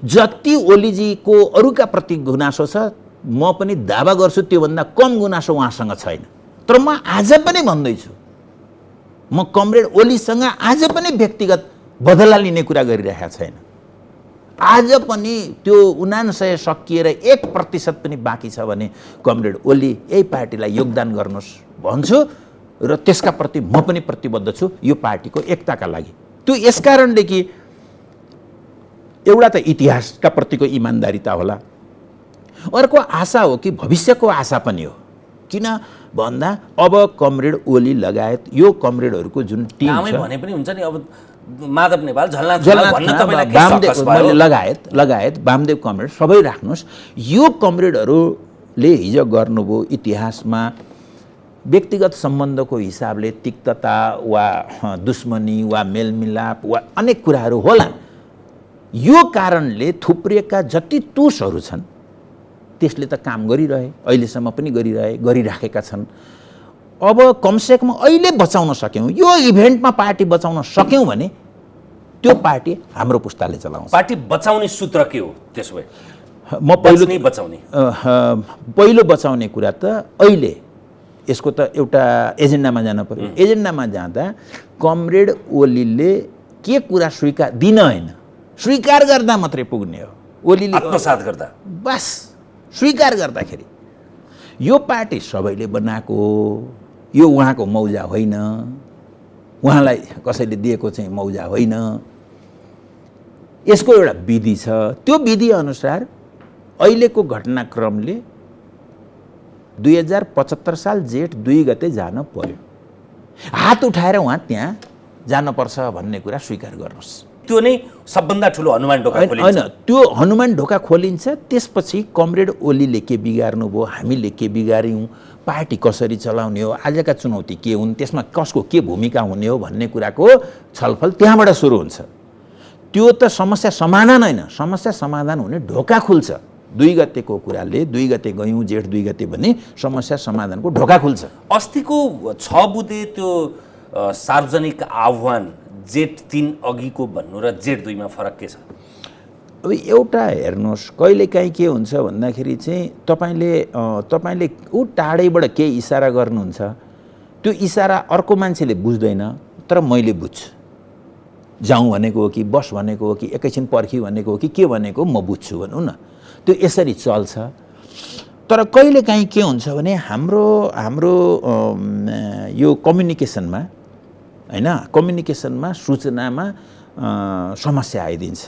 जति ओलीजीको अरूका प्रति गुनासो छ म पनि दावा गर्छु त्योभन्दा कम गुनासो उहाँसँग छैन। तर म आज पनि भन्दैछु, म कमरेड ओलीसँग आज पनि व्यक्तिगत बदला लिने कुरा गरिरहेको छैन। आज पनि त्यो 99 सकिएर 1% पनि बाँकी छ भने कमरेड ओली यही पार्टीलाई योगदान गर्नुहोस् भन्छु र त्यसका प्रति म पनि प्रतिबद्ध छु, यो पार्टीको एकताका लागि। त्यो यसकारणले कि एउटा त इतिहासका प्रतिको इमान्दारिता होला, अर्को आशा हो कि भविष्यको आशा पनि हो। किन भन्दा अब कमरेड ओली लगायत यो कमरेडहरूको जुन टिम छ, भने पनि हुन्छ नि, अब माधव नेपाल, झलनाथ मैले लगायत वामदेव कमरेड सबै राख्नुहोस्, यो कमरेडहरूले हिजो गर्नुभयो इतिहासमा व्यक्तिगत सम्बन्धको हिसाबले तिक्तता वा दुश्मनी वा मेलमिलाप वा अनेक कुराहरू होला। यो कारणले थुप्रिएका जति तुसहरू छन् त्यसले त काम गरिरहे, अहिलेसम्म पनि गरिराखेका छन्। अब कमसेकम अहिले बचाउन सक्यौँ, यो इभेन्टमा पार्टी बचाउन सक्यौँ भने त्यो पार्टी हाम्रो पुस्ताले चलाउँछ। पार्टी बचाउने सूत्र के हो त्यसो भए? म पहिलो बचाउने कुरा त अहिले यसको त एउटा एजेन्डामा जान पर्यो। एजेन्डामा जाँदा कमरेड ओलीले के कुरा दिन होइन, स्वीकार गर्दा मात्रै पुग्ने हो। ओलीले आत्मसात गर्दा, बस स्वीकार गर्दाखेरि यो पार्टी सबैले बनाएको, यो उहाँको मौजा होइन, उहाँलाई कसैले दिएको चाहिँ मौजा होइन, यसको एउटा विधि छ। त्यो विधि अनुसार अहिलेको घटनाक्रमले 2075 साल जेठ 2 गते जान पर्यो। हात उठाएर उहाँ त्यहाँ जानुपर्छ भन्ने कुरा स्वीकार गर्नुहोस्। त्यो नै सबभन्दा ठुलो हनुमान ढोका खोलिन्छ। होइन, त्यो हनुमान ढोका खोलिन्छ। त्यसपछि कमरेड ओलीले के बिगार्नु भयो, हामीले के बिगार्यौँ, पार्टी कसरी चलाउने हो, आजका चुनौती के हुन्, त्यसमा कसको के भूमिका हुने हो भन्ने कुराको छलफल त्यहाँबाट सुरु हुन्छ। त्यो त समस्या समाधान होइन, समस्या समाधान हुने ढोका खुल्छ। 2 गतेको कुराले 2 गते गयौँ, जेठ 2 गते भने समस्या समाधानको ढोका खुल्छ। अस्तिको 6 बुँदे त्यो सार्वजनिक आह्वान जेठ 3 अघिको भन्नु र जेठ 2 मा फरक के छ? अब एउटा हेर्नुहोस्, कहिलेकाहीँ के हुन्छ भन्दाखेरि चाहिँ तपाईँले ऊ टाढैबाट केही इसारा गर्नुहुन्छ, त्यो इसारा अर्को मान्छेले बुझ्दैन, तर मैले बुझ्छु। जाउँ भनेको हो कि बस भनेको हो कि एकैछिन पर्खी भनेको हो कि के भनेको म बुझ्छु भनौँ न, त्यो यसरी चल्छ। तर कहिलेकाहीँ के हुन्छ भने हाम्रो यो कम्युनिकेसनमा हैन, कम्युनिकेसनमा सूचनामा समस्या आइदिन्छ।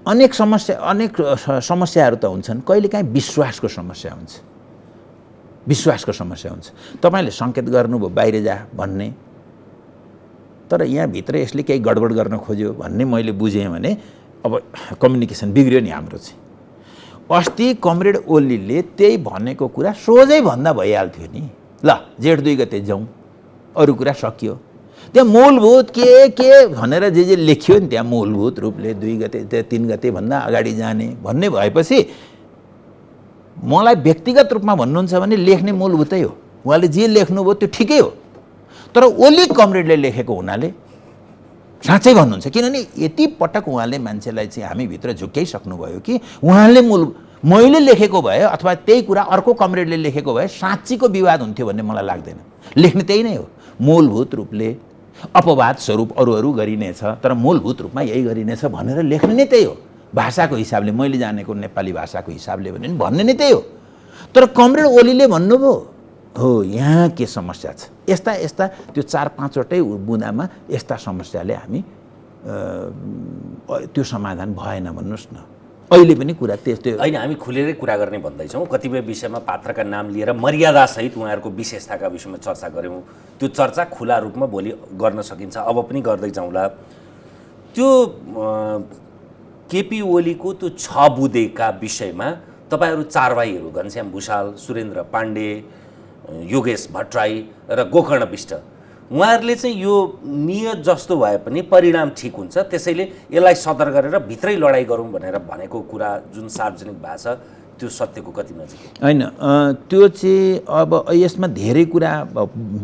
अनेक समस्याहरू त हुन्छन्, कहिलेकाहीँ विश्वासको समस्या हुन्छ। तपाईँले सङ्केत गर्नुभयो बाहिर जा भन्ने, तर यहाँभित्र यसले केही गडबड गर्न खोज्यो भन्ने मैले बुझेँ भने अब कम्युनिकेसन बिग्रियो नि हाम्रो चाहिँ। अस्ति कमरेड ओलीले त्यही भनेको कुरा सोझै भन्दा भइहाल्थ्यो नि, ल जेठ 2 गते जाउँ, अरू कुरा सकियो। त्यहाँ मूलभूत के भनेर जे लेखियो नि, त्यहाँ मूलभूत रूपले 2 गते 3 गते भन्दा अगाडि जाने भन्ने भएपछि मलाई व्यक्तिगत रूपमा भन्नुहुन्छ भने लेख्ने मूलभूतै हो, उहाँले जे लेख्नुभयो त्यो ठिकै हो। तर ओली कमरेडले लेखेको हुनाले साँच्चै भन्नुहुन्छ, किनभने यति पटक उहाँले मान्छेलाई चाहिँ हामीभित्र झुक्क्याइसक्नुभयो कि उहाँले मैले लेखेको भए अथवा त्यही कुरा अर्को कमरेडले लेखेको भए साँच्चीको विवाद हुन्थ्यो भन्ने मलाई लाग्दैन। लेख्ने त्यही नै हो, मूलभूत रूपले अपवाद स्वरूप अरू गरिनेछ, तर मूलभूत रूपमा यही गरिनेछ भनेर लेख्ने नै त्यही हो। भाषाको हिसाबले मैले जानेको नेपाली भाषाको हिसाबले भन्ने नै त्यही हो। तर कमरेड ओलीले भन्नुभयो हो यहाँ के समस्या छ, यस्ता यस्ता त्यो 4-5वटै बुँदामा यस्ता समस्याले हामी त्यो समाधान भएन भन्नुहोस् न। अहिले पनि कुरा त्यस्तै होइन, हामी खुलेरै कुरा गर्ने भन्दैछौँ। कतिपय विषयमा पात्रका नाम लिएर मर्यादासहित उहाँहरूको विशेषताका विषयमा चर्चा गऱ्यौँ। त्यो चर्चा खुला रूपमा भोलि गर्न सकिन्छ, अब पनि गर्दै जाउँला। त्यो केपी ओलीको त्यो 6 बुँदेका विषयमा तपाईँहरू 4 भाइहरू घनश्याम भुषाल, सुरेन्द्र पाण्डे, योगेश भट्टराई र गोकर्ण विष्ट, उहाँहरूले चाहिँ यो नियत जस्तो भए पनि परिणाम ठिक हुन्छ, त्यसैले यसलाई सदर गरेर भित्रै लडाइँ गरौँ भनेर भनेको कुरा जुन सार्वजनिक भएको छ त्यो सत्यको कति नजिक होइन। त्यो चाहिँ अब यसमा धेरै कुरा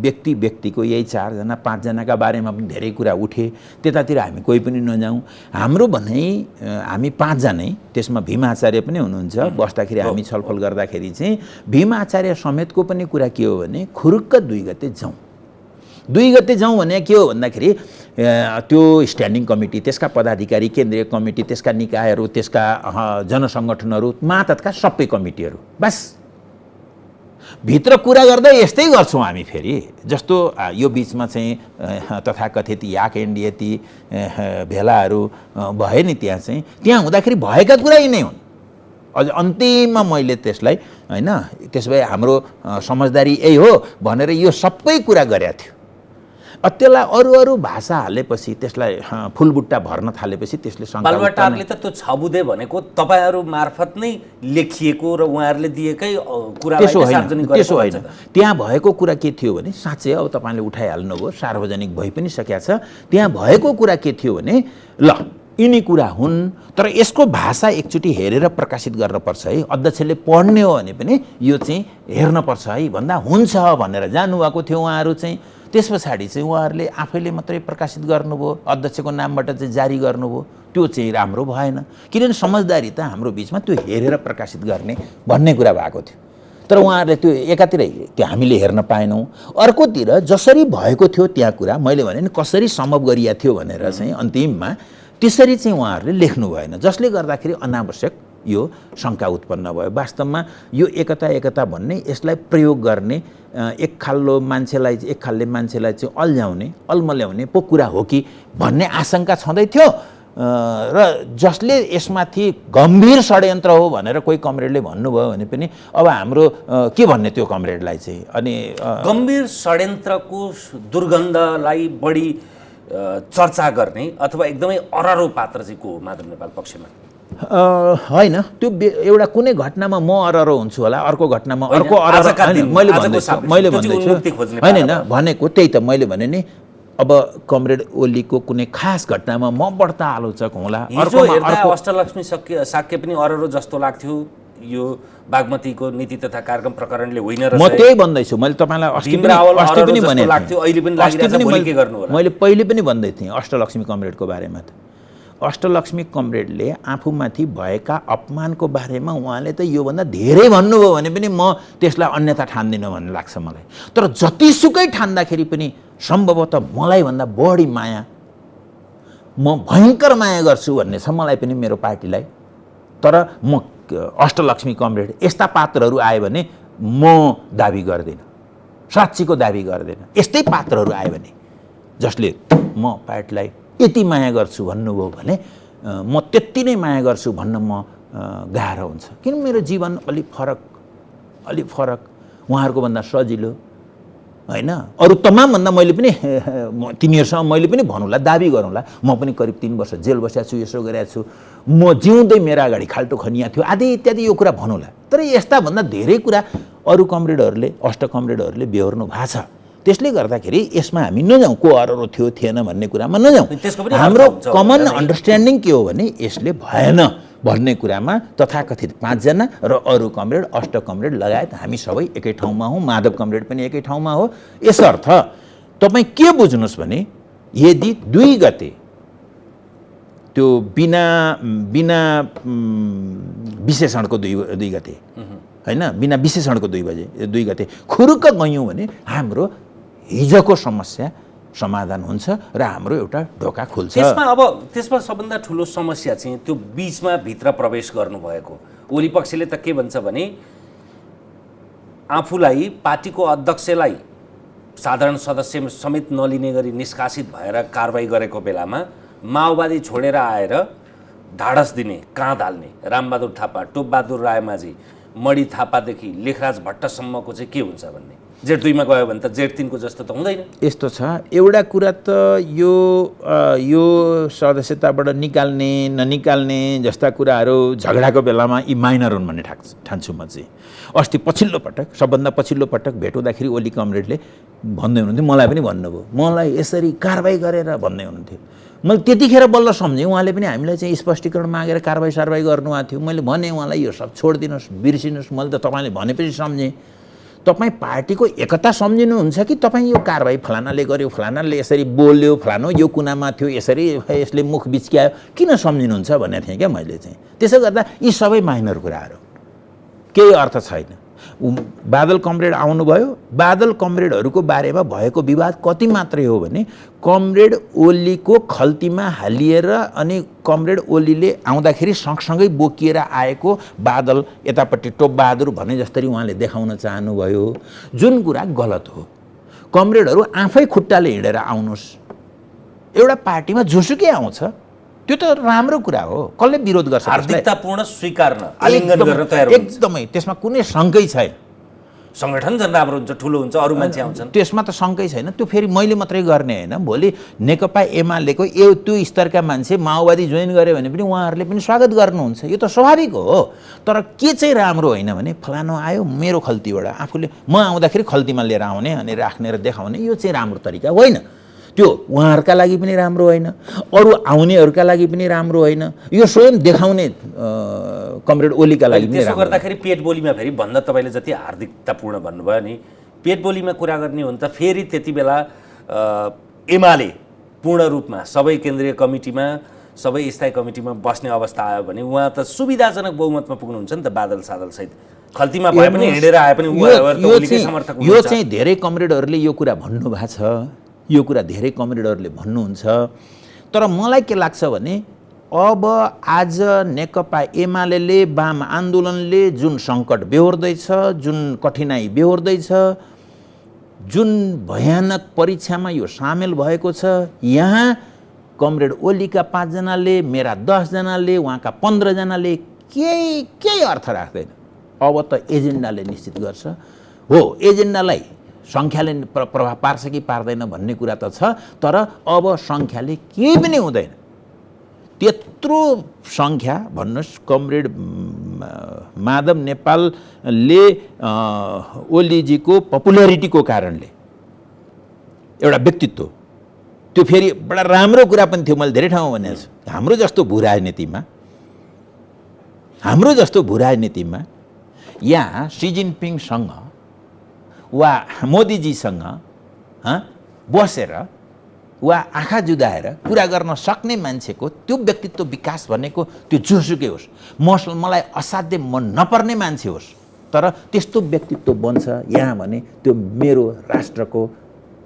व्यक्तिको यही 4-5 जनाका बारेमा पनि धेरै कुरा उठे, त्यतातिर हामी कोही पनि नजाउँ। हाम्रो भनाइ हामी 5 जनै, त्यसमा भीम आचार्य पनि हुनुहुन्छ। बस्दाखेरि हामी छलफल गर्दाखेरि चाहिँ भीम आचार्य समेतको पनि कुरा के हो भने खुरुक्क 2 गते जाउँ। 2 गते जाउँ भने के हो भन्दाखेरि त्यो स्ट्यान्डिङ कमिटी, त्यसका पदाधिकारी, केन्द्रीय कमिटी, त्यसका निकायहरू, त्यसका जनसङ्गठनहरू, मातहतका सबै कमिटीहरू, बस भित्र कुरा गर्दा यस्तै गर्छौँ हामी। फेरि जस्तो यो बिचमा चाहिँ तथाकथित याक एनडिए ती भेलाहरू भए नि, त्यहाँ हुँदाखेरि भएका कुरा यी नै हुन्। अझ अन्तिममा मैले त्यसलाई होइन, त्यसो भए हाम्रो समझदारी यही हो भनेर यो सबै कुरा गरेका थियो। त्यसलाई अरू भाषा हालेपछि, त्यसलाई फुलबुट्टा भर्न थालेपछि त्यसले बालुवाटारले त त्यो 6 बुँदे भनेको तपाईँहरू मार्फत नै लेखिएको र उहाँहरूले दिएकै कुरालाई सार्वजनिक गरेको त्यसो होइन। त्यहाँ भएको कुरा के थियो भने साँच्चै अब तपाईँले उठाइहाल्नुभयो, सार्वजनिक भइ पनि सकेको छ। त्यहाँ भएको कुरा के थियो भने ल यिनी कुरा हुन्, तर यसको भाषा एकचोटि हेरेर प्रकाशित गर्नुपर्छ है। अध्यक्षले पढ्ने हो भने पनि यो चाहिँ हेर्नुपर्छ है भन्दा हुन्छ भनेर जानुभएको थियो उहाँहरू चाहिँ। त्यस पछाडि चाहिँ उहाँहरूले आफैले मात्रै प्रकाशित गर्नुभयो, अध्यक्षको नामबाट चाहिँ जारी गर्नुभयो। त्यो चाहिँ राम्रो भएन, किनभने समझदारी त हाम्रो बिचमा त्यो हेरेर प्रकाशित गर्ने भन्ने कुरा भएको थियो। तर उहाँहरूले त्यो एकातिर त्यो हामीले हेर्न पाएनौँ, अर्कोतिर जसरी भएको थियो त्यहाँ कुरा मैले भने नि कसरी सम्भव गरिएको थियो भनेर चाहिँ अन्तिममा त्यसरी चाहिँ उहाँहरूले लेख्नु भएन, जसले गर्दाखेरि अनावश्यक यो शङ्का उत्पन्न भयो। वास्तवमा यो एकता भन्ने यसलाई प्रयोग गर्ने एक खालले मान्छेलाई चाहिँ अल्झाउने अल्मल्याउने पो कुरा हो कि भन्ने आशंका छँदै थियो। र जसले यसमाथि गम्भीर षड्यन्त्र हो भनेर कोही कमरेडले भन्नुभयो भने पनि अब हाम्रो के भन्ने त्यो कमरेडलाई चाहिँ। अनि गम्भीर षड्यन्त्रको दुर्गन्धलाई बढी चर्चा गर्ने अथवा एकदमै अरारो पात्र चाहिँ को हो माधव नेपाल पक्षमा? होइन, त्यो एउटा कुनै घटनामा म अररो हुन्छु होला, अर्को घटनामा अर्को अररो मैले भन्दैछु होइन भनेको त्यही त मैले भने नि। अब कमरेड ओलीको कुनै खास घटनामा म बढ्ता आलोचक होला, अर्को अष्टलक्ष्मी शाक्य पनि अररो जस्तो लाग्थ्यो यो बागमतीको नीति तथा कार्यक्रम प्रकरणले होइन र म त्यही भन्दैछु। मैले तपाईँलाई अस्ति पनि मैले पहिले पनि भन्दै थिएँ अष्टलक्ष्मी कमरेडको बारेमा। त अष्टलक्ष्मी कमरेडले आफूमाथि भएका अपमानको बारेमा उहाँले त योभन्दा धेरै भन्नुभयो भने पनि म त्यसलाई अन्यथा ठान्दिनँ भन्ने लाग्छ मलाई। तर जतिसुकै ठान्दाखेरि पनि सम्भवतः मलाई भन्दा बढी माया, म भयङ्कर माया गर्छु भन्ने छ मलाई पनि मेरो पार्टीलाई। तर म अष्टलक्ष्मी कमरेड यस्ता पात्रहरू आयो भने म दाबी गर्दिनँ, साँच्चीको दाबी गर्दिनँ। यस्तै पात्रहरू आयो भने जसले म पार्टीलाई यति माया गर्छु भन्नुभयो भने म त्यति नै माया गर्छु भन्न म गाह्रो हुन्छ, किन मेरो जीवन अलि फरक उहाँहरूको भन्दा सजिलो होइन। अरू तमामभन्दा मैले पनि तिनीहरूसँग मैले पनि भनौँला, दाबी गरौँला, म पनि करिब 3 वर्ष जेल बसेको छु, यसो गरेको छु, म जिउँदै मेरो अगाडि खाल्टो खनिया थियो आदि इत्यादि यो कुरा भनौँला। तर यस्ता भन्दा धेरै कुरा अरू कमरेडहरूले अष्ट कमरेडहरूले बेहोर्नु भएको छ। त्यसले गर्दाखेरि यसमा हामी नजाउँ को अररो थियो थिएन भन्ने कुरामा नजाउँ। हाम्रो कमन अन्डरस्ट्यान्डिङ के हो भने यसले भएन भन्ने कुरामा तथाकथित 5 जना र अरू कमरेड अष्ट कमरेड लगायत हामी सबै एकै ठाउँमा हौँ, माधव कमरेड पनि एकै ठाउँमा हो। यसर्थ तपाईँ के बुझ्नुहोस् भने यदि 2 गते त्यो बिना विशेषणको 2 गते होइन, बिना विशेषणको 2 गते खुरुक्क गयौँ भने हाम्रो हिजोको समस्या समाधान हुन्छ र हाम्रो एउटा ढोका खुल्छ। त्यसमा सबभन्दा ठुलो समस्या चाहिँ त्यो बिचमा भित्र प्रवेश गर्नुभएको ओली पक्षले त के भन्छ भने आफूलाई पार्टीको अध्यक्षलाई साधारण सदस्य समेत नलिने गरी निष्कासित भएर कारबाही गरेको बेलामा माओवादी छोडेर आएर ढाडस दिने, काँध हाल्ने रामबहादुर थापा, टोपबहादुर रायमाझी, मणि थापादेखि लेखराज भट्टसम्मको चाहिँ के हुन्छ भन्ने। जेठ 2 मा गयो भने त जेठ 3 को जस्तो त हुँदैन। यस्तो छ, एउटा कुरा त यो सदस्यताबाट निकाल्ने ननिकाल्ने जस्ता कुराहरू झगडाको बेलामा यी माइनर हुन् भन्ने ठान्छु म चाहिँ। अस्ति सबभन्दा पछिल्लो पटक भेट हुँदाखेरि ओली कमरेडले भन्दै हुनुहुन्थ्यो, मलाई पनि भन्नुभयो, मलाई यसरी कारबाही गरेर भन्दै हुनुहुन्थ्यो। मैले त्यतिखेर बल्ल सम्झेँ उहाँले पनि हामीलाई चाहिँ स्पष्टीकरण मागेर कारबाही गर्नुभएको थियो। मैले भने उहाँलाई यो सब छोडिदिनुहोस्, बिर्सिनुहोस्। मैले त तपाईँले भनेपछि सम्झेँ। तपाईँ पार्टीको एकता सम्झिनुहुन्छ कि तपाईँ यो कारबाही फलानाले गर्यो, फलानाले यसरी बोल्यो, फलानो यो कुनामा थियो, यसरी यसले मुख बिच्क्यायो, किन सम्झिनुहुन्छ भनेको थिएँ क्या मैले चाहिँ। त्यसो गर्दा यी सबै माइनर कुराहरू, केही अर्थ छैन। बादल कमरेड आउनुभयो, बादल कमरेडहरूको बारेमा भएको विवाद कति मात्रै हो भने कमरेड ओलीको खल्तीमा हालिएर अनि कमरेड ओलीले आउँदाखेरि सँगसँगै बोकिएर आएको बादल यतापट्टि टोपबहादुर भने जस्तरी उहाँले देखाउन चाहनुभयो, जुन कुरा गलत हो। कमरेडहरू आफै खुट्टाले हिँडेर आउनुहोस्। एउटा पार्टीमा जोसुकै आउँछ, त्यो त राम्रो कुरा हो। कसले विरोध गर्छ? हार्दिकतापूर्ण स्वीकार्न, आलिङ्गन गर्न तयार हुन्छ। एकदमै, त्यसमा कुनै शङ्कै छैन। संगठन झन् राम्रो हुन्छ, ठुलो हुन्छ, अरू मान्छे आउँछन्, त्यसमा त शङ्कै छैन। त्यो फेरि मैले मात्रै गर्ने होइन। भोलि नेकपा एमालेको त्यो स्तरका मान्छे माओवादी जोइन गऱ्यो भने पनि उहाँहरूले पनि स्वागत गर्नुहुन्छ। यो त स्वाभाविक हो। तर के चाहिँ राम्रो होइन भने फलानो आयो मेरो खल्तीबाट, आफूले म आउँदाखेरि खल्तीमा लिएर आउने अनि राख्ने र देखाउने, यो चाहिँ राम्रो तरिका होइन। त्यो उहाँहरूका लागि पनि राम्रो होइन, अरू आउनेहरूका लागि पनि राम्रो होइन, यो स्वयं देखाउने कमरेड ओलीका लागि पनि। त्यसो गर्दाखेरि पेट बोलीमा फेरि भन्दा तपाईँले जति हार्दिकतापूर्ण भन्नुभयो नि, पेट बोलीमा कुरा गर्ने हो भने त फेरि त्यति बेला एमाले पूर्ण रूपमा सबै केन्द्रीय कमिटीमा, सबै स्थायी कमिटीमा बस्ने अवस्था आयो भने उहाँ त सुविधाजनक बहुमतमा पुग्नुहुन्छ नि त, बादल सादल सहित। खल्तीमा भए पनि हिँडेर आए पनि ओलीकै समर्थक हुनुहुन्छ। यो चाहिँ धेरै कमरेडहरूले यो कुरा भन्नुभएको छ, यो कुरा धेरै कमरेडहरूले भन्नुहुन्छ। तर मलाई के लाग्छ भने अब आज नेकपा एमाले वाम आन्दोलनले जुन सङ्कट बेहोर्दैछ, जुन कठिनाइ बेहोर्दैछ, जुन भयानक परीक्षामा यो सामेल भएको छ, यहाँ कमरेड ओलीका 5 जनाले, मेरा 10 जनाले, उहाँका 15 जनाले केही अर्थ राख्दैन। अब त एजेन्डाले निश्चित गर्छ। हो, एजेन्डालाई सङ्ख्याले प्रभाव पार्छ कि पार्दैन भन्ने कुरा त छ, तर अब सङ्ख्याले केही पनि हुँदैन। त्यत्रो सङ्ख्या भन्नुहोस्, कमरेड माधव नेपालले ओलीजीको पपुल्यारिटीको कारणले एउटा व्यक्तित्व, त्यो फेरि बडा राम्रो कुरा पनि थियो। मैले धेरै ठाउँमा भनेको छु, हाम्रो जस्तो भू राजनीतिमा यहाँ सी जिनपिङसँग वा मोदीजीसँग बसेर वा आँखा जुदाएर कुरा गर्न सक्ने मान्छेको त्यो व्यक्तित्व विकास भनेको त्यो जोसुकै होस्, मलाई असाध्यै मन नपर्ने मान्छे होस्, तर त्यस्तो व्यक्तित्व बन्छ यहाँ भने त्यो मेरो राष्ट्रको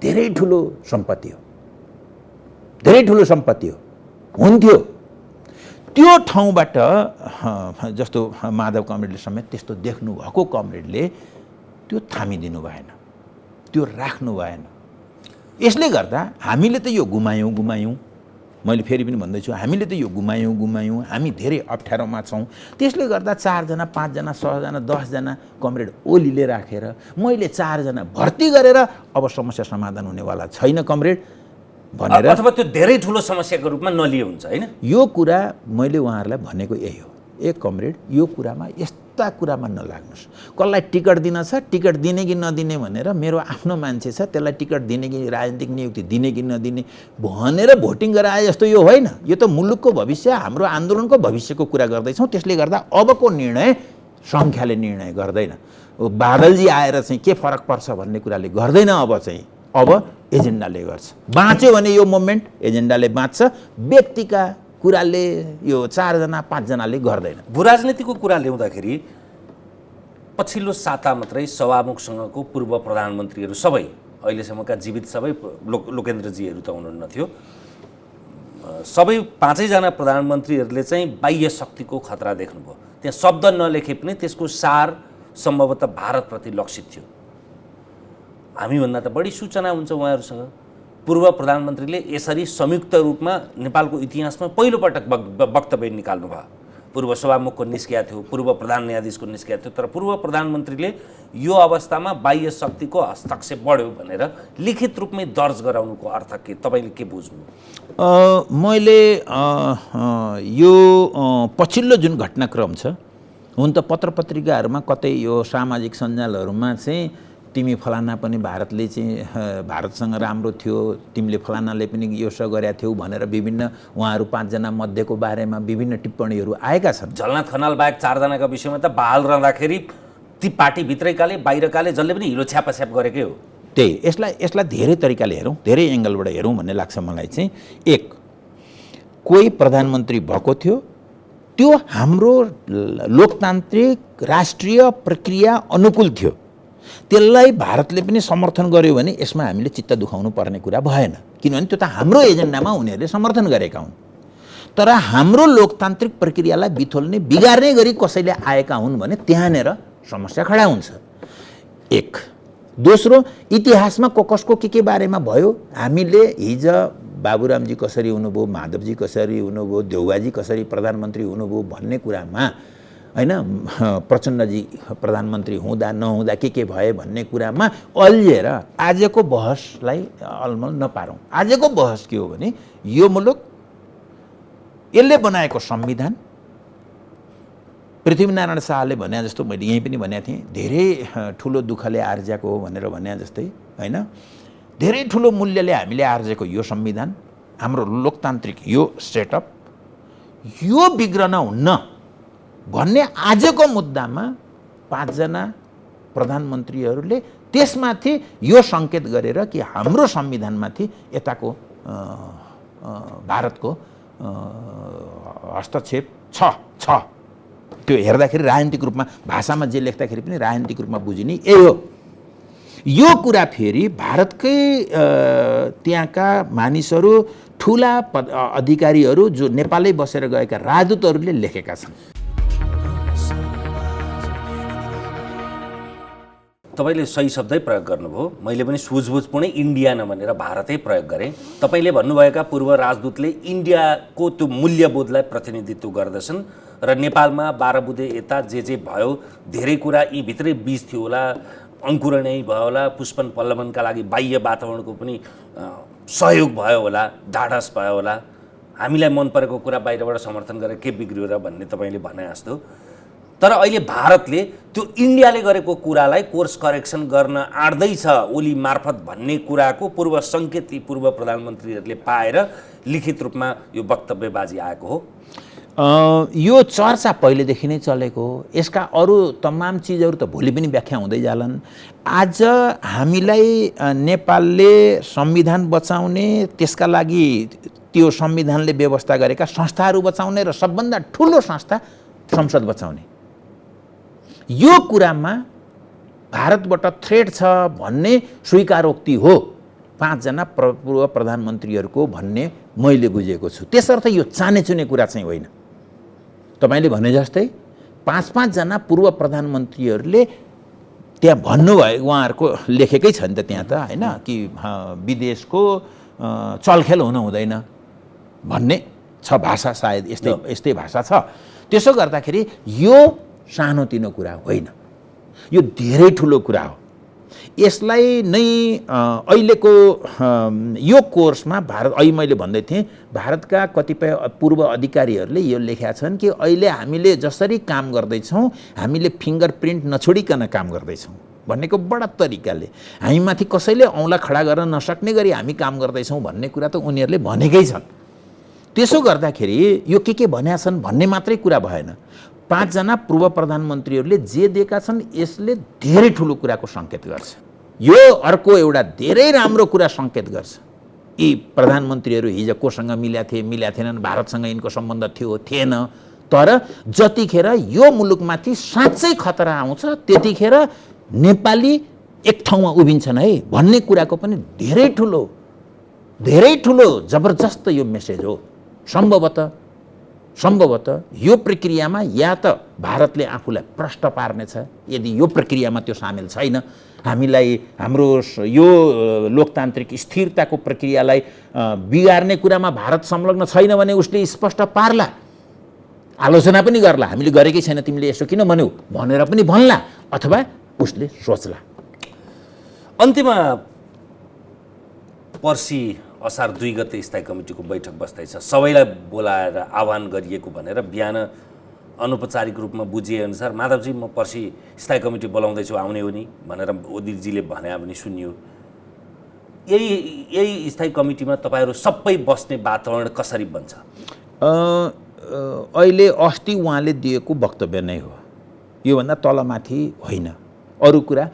धेरै ठुलो सम्पत्ति हो, धेरै ठुलो सम्पत्ति हो। हुन्थ्यो त्यो ठाउँबाट जस्तो माधव कमरेडले समेत त्यस्तो देख्नुभएको कमरेडले त्यो थामिदिनु भएन, त्यो राख्नु भएन। यसले गर्दा हामीले त यो गुमायौँ। मैले फेरि पनि भन्दैछु, हामीले त यो गुमायौँ। हामी धेरै अप्ठ्यारोमा छौँ। त्यसले गर्दा 4 जना, 5 जना, 6 जना, 10 जना कमरेड ओलीले राखेर मैले 4 जना भर्ती गरेर अब समस्या समाधान हुनेवाला छैन कमरेड भनेर, अथवा त्यो धेरै ठुलो समस्याको रूपमा नलिए हुन्छ हैन। यो कुरा मैले उहाँहरूलाई भनेको यही हो, एक कमरेड यो कुरामा यस्ता कुरामा नलाग्नुहोस्। कसलाई टिकट दिन छ, टिकट दिने कि नदिने भनेर मेरो आफ्नो मान्छे छ, त्यसलाई टिकट दिने कि राजनीतिक नियुक्ति दिने कि नदिने भनेर भोटिङ गरेर आए जस्तो यो होइन। यो त मुलुकको भविष्य, हाम्रो आन्दोलनको भविष्यको कुरा गर्दैछौँ। त्यसले गर्दा अबको निर्णय सङ्ख्याले निर्णय गर्दैन, बादलजी आएर चाहिँ के फरक पर्छ भन्ने कुराले गर्दैन। अब एजेन्डाले गर्छ। बाँच्यो भने यो मुभमेन्ट एजेन्डाले बाँच्छ, व्यक्तिका कुराले यो 4 जना 5 जनाले गर्दैन। भू राजनीतिको कुरा ल्याउँदाखेरि पछिल्लो साता मात्रै सभामुखसँगको पूर्व प्रधानमन्त्रीहरू सबै, अहिलेसम्मका जीवित सबै, लोकेन्द्रजीहरू त हुनुहुन्न थियो, सबै 5 जना प्रधानमन्त्रीहरूले चाहिँ बाह्य शक्तिको खतरा देख्नुभयो। त्यहाँ शब्द नलेखे पनि त्यसको सार सम्भवतः भारतप्रति लक्षित थियो। हामीभन्दा त बढी सूचना हुन्छ उहाँहरूसँग। पूर्व प्रधानमन्त्रीले यसरी संयुक्त रूपमा नेपालको इतिहासमा पहिलोपटक वक्तव्य निकाल्नु भयो। पूर्व सभामुखको निस्किया थियो, पूर्व प्रधान न्यायाधीशको निस्किया थियो, तर पूर्व प्रधानमन्त्रीले यो अवस्थामा बाह्य शक्तिको हस्तक्षेप बढ्यो भनेर लिखित रूपमै दर्ज गराउनुको अर्थ के, तपाईँले के बुझ्नु? मैले यो पछिल्लो जुन घटनाक्रम छ, हुन त पत्र पत्रिकाहरूमा कतै यो सामाजिक सञ्जालहरूमा चाहिँ तिमी फलाना पनि भारतले चाहिँ भारतसँग राम्रो थियो, तिमीले फलानाले पनि यो गरेका थियौ भनेर विभिन्न उहाँहरू 5 जना मध्येको बारेमा विभिन्न टिप्पणीहरू आएका छन्। झलनाथ खनाल बाहेक 4 जनाका विषयमा त बहाल रहँदाखेरि ती पार्टीभित्रैकाले बाहिरकाले जसले पनि हिरो छ्यापाछ्याप गरेकै हो। त्यही यसलाई धेरै तरिकाले हेरौँ, धेरै एङ्गलबाट हेरौँ भन्ने लाग्छ मलाई चाहिँ। एक, कोही प्रधानमन्त्री भएको थियो, त्यो हाम्रो लोकतान्त्रिक राष्ट्रिय प्रक्रिया अनुकूल थियो, त्यसलाई भारतले पनि समर्थन गर्यो भने यसमा हामीले चित्त दुखाउनु पर्ने कुरा भएन, किनभने त्यो त हाम्रो एजेन्डामा उनीहरूले समर्थन गरेका हुन्। तर हाम्रो लोकतान्त्रिक प्रक्रियालाई बिथोल्ने बिगार्ने गरी कसैले आएका हुन् भने त्यहाँनिर समस्या खडा हुन्छ। एक, दोस्रो, इतिहासमा कसको के बारेमा भयो, हामीले हिजो बाबुरामजी कसरी हुनुभयो, माधवजी कसरी हुनुभयो, देउवाजी कसरी प्रधानमन्त्री हुनुभयो भन्ने कुरामा हैन, प्रचण्डजी प्रधानमन्त्री हुँदा नहुँदा के भए भन्ने कुरामा अल्झेर आजको बहसलाई अलमल नपारौँ। आजको बहस के हो भने यो मुलुक यसले बनाएको संविधान, पृथ्वीनारायण शाहले भने जस्तो मैले यहीँ पनि भनेको थिएँ, धेरै ठुलो दुःखले आर्जेको हो भनेर भने जस्तै हैन, धेरै ठुलो मूल्यले हामीले आर्जेको यो संविधान, हाम्रो लोकतान्त्रिक यो सेटअप, यो बिग्रन हुन्न भन्ने आजको मुद्दामा 5 जना प्रधानमन्त्रीहरूले त्यसमाथि यो सङ्केत गरेर कि हाम्रो संविधानमाथि यताको भारतको हस्तक्षेप छ। त्यो हेर्दाखेरि राजनीतिक रूपमा भाषामा जे लेख्दाखेरि पनि राजनीतिक रूपमा बुझिने यही हो। यो कुरा फेरि भारतकै त्यहाँका मानिसहरू, ठुला अधिकारीहरू जो नेपालै बसेर गएका राजदूतहरूले लेखेका छन्। तपाईँले सही शब्दै प्रयोग गर्नुभयो, मैले पनि सुझबुझपूर्णै इन्डिया नभनेर भारतै प्रयोग गरेँ। तपाईँले भन्नुभएका पूर्व राजदूतले इन्डियाको त्यो मूल्यबोधलाई प्रतिनिधित्व गर्दछन् र नेपालमा 12 बुधे यता जे भयो धेरै कुरा यी भित्रै बीज थियो होला, अङ्कुरणै भयो होला, पुष्पन पल्लवनका लागि बाह्य वातावरणको पनि सहयोग भयो होला, ढाडस भयो होला, हामीलाई मन परेको कुरा बाहिरबाट समर्थन गरेर के बिग्रियो र भन्ने तपाईँले भने जस्तो। तर अहिले भारतले त्यो इन्डियाले गरेको कुरालाई कोर्स करेक्सन गर्न आँट्दैछ ओली मार्फत भन्ने कुराको पूर्व सङ्केत पूर्व प्रधानमन्त्रीहरूले पाएर लिखित रूपमा यो वक्तव्यबाजी आएको हो। यो चर्चा पहिलेदेखि नै चलेको हो। यसका अरू तमाम चिजहरू त भोलि पनि व्याख्या हुँदै जालान्। आज हामीलाई नेपालले संविधान बचाउने, त्यसका लागि त्यो संविधानले व्यवस्था गरेका संस्थाहरू बचाउने र सबभन्दा ठुलो संस्था संसद बचाउने, यो कुरामा भारतबाट थ्रेट छ भन्ने स्वीकारोक्ति हो 5 जना पूर्व प्रधानमन्त्रीहरूको भन्ने मैले बुझेको छु। त्यसर्थ यो चानेचुने कुरा चाहिँ होइन। तपाईँले भने जस्तै 5-5 जना पूर्व प्रधानमन्त्रीहरूले त्यहाँ भन्नुभयो, उहाँहरूको लेखेकै छ नि त त्यहाँ त हैन, कि विदेशको चलखेल हुन हुँदैन भन्ने छ भाषा, सायद यस्तै भाषा छ। त्यसो गर्दाखेरि यो सानोतिनो कुरा होइन, यो धेरै ठुलो कुरा हो। यसलाई नै अहिलेको यो कोर्समा भारत, अहिले मैले भन्दै थिएँ, भारतका कतिपय पूर्व अधिकारीहरूले यो लेखेका छन् कि अहिले हामीले जसरी काम गर्दैछौँ, हामीले फिङ्गरप्रिन्ट नछोडिकन काम गर्दैछौँ भन्नेको बडा तरिकाले हामीमाथि कसैले औँला खडा गर्न नसक्ने गरी हामी काम गर्दैछौँ भन्ने कुरा त उनीहरूले भनेकै छन्। त्यसो गर्दाखेरि यो के भनेका छन् भन्ने मात्रै कुरा भएन। 5 जना पूर्व प्रधानमन्त्रीहरूले जे दिएका छन् यसले धेरै ठुलो कुराको सङ्केत गर्छ। यो अर्को एउटा धेरै राम्रो कुरा सङ्केत गर्छ। यी प्रधानमन्त्रीहरू हिजो कोसँग मिलेका थिएनन्, भारतसँग यिनको सम्बन्ध थियो थिएन, तर जतिखेर यो मुलुकमाथि साँच्चै खतरा आउँछ त्यतिखेर नेपाली एक ठाउँमा उभिन्छन् है भन्ने कुराको पनि धेरै ठुलो जबरजस्त यो मेसेज हो। सम्भवतः सम्भवतः यो प्रक्रियामा या त भारतले आफूलाई प्रष्ट पार्नेछ यदि यो प्रक्रियामा त्यो सामेल छैन, हामीलाई हाम्रो यो लोकतान्त्रिक स्थिरताको प्रक्रियालाई बिगार्ने कुरामा भारत संलग्न छैन भने उसले स्पष्ट पार्ला, आलोचना पनि गर्ला, हामीले गरेकै छैन तिमीले यसो किन भन्यौ भनेर पनि भन्ला, अथवा उसले सोच्ला। अन्त्यमा पर्सि असार 2 गते स्थायी कमिटीको बैठक बस्दैछ, सबैलाई बोलाएर आह्वान गरिएको भनेर बिहान अनौपचारिक रूपमा बुझिएअनुसार माधवजी म पर्सि स्थायी कमिटी बोलाउँदैछु आउने हो नि भनेर ओलीजीले भने पनि सुनियो। यही स्थायी कमिटीमा तपाईँहरू सबै बस्ने वातावरण कसरी बन्छ? अहिले अस्ति उहाँले दिएको वक्तव्य नै हो, योभन्दा तलमाथि होइन। अरू कुरा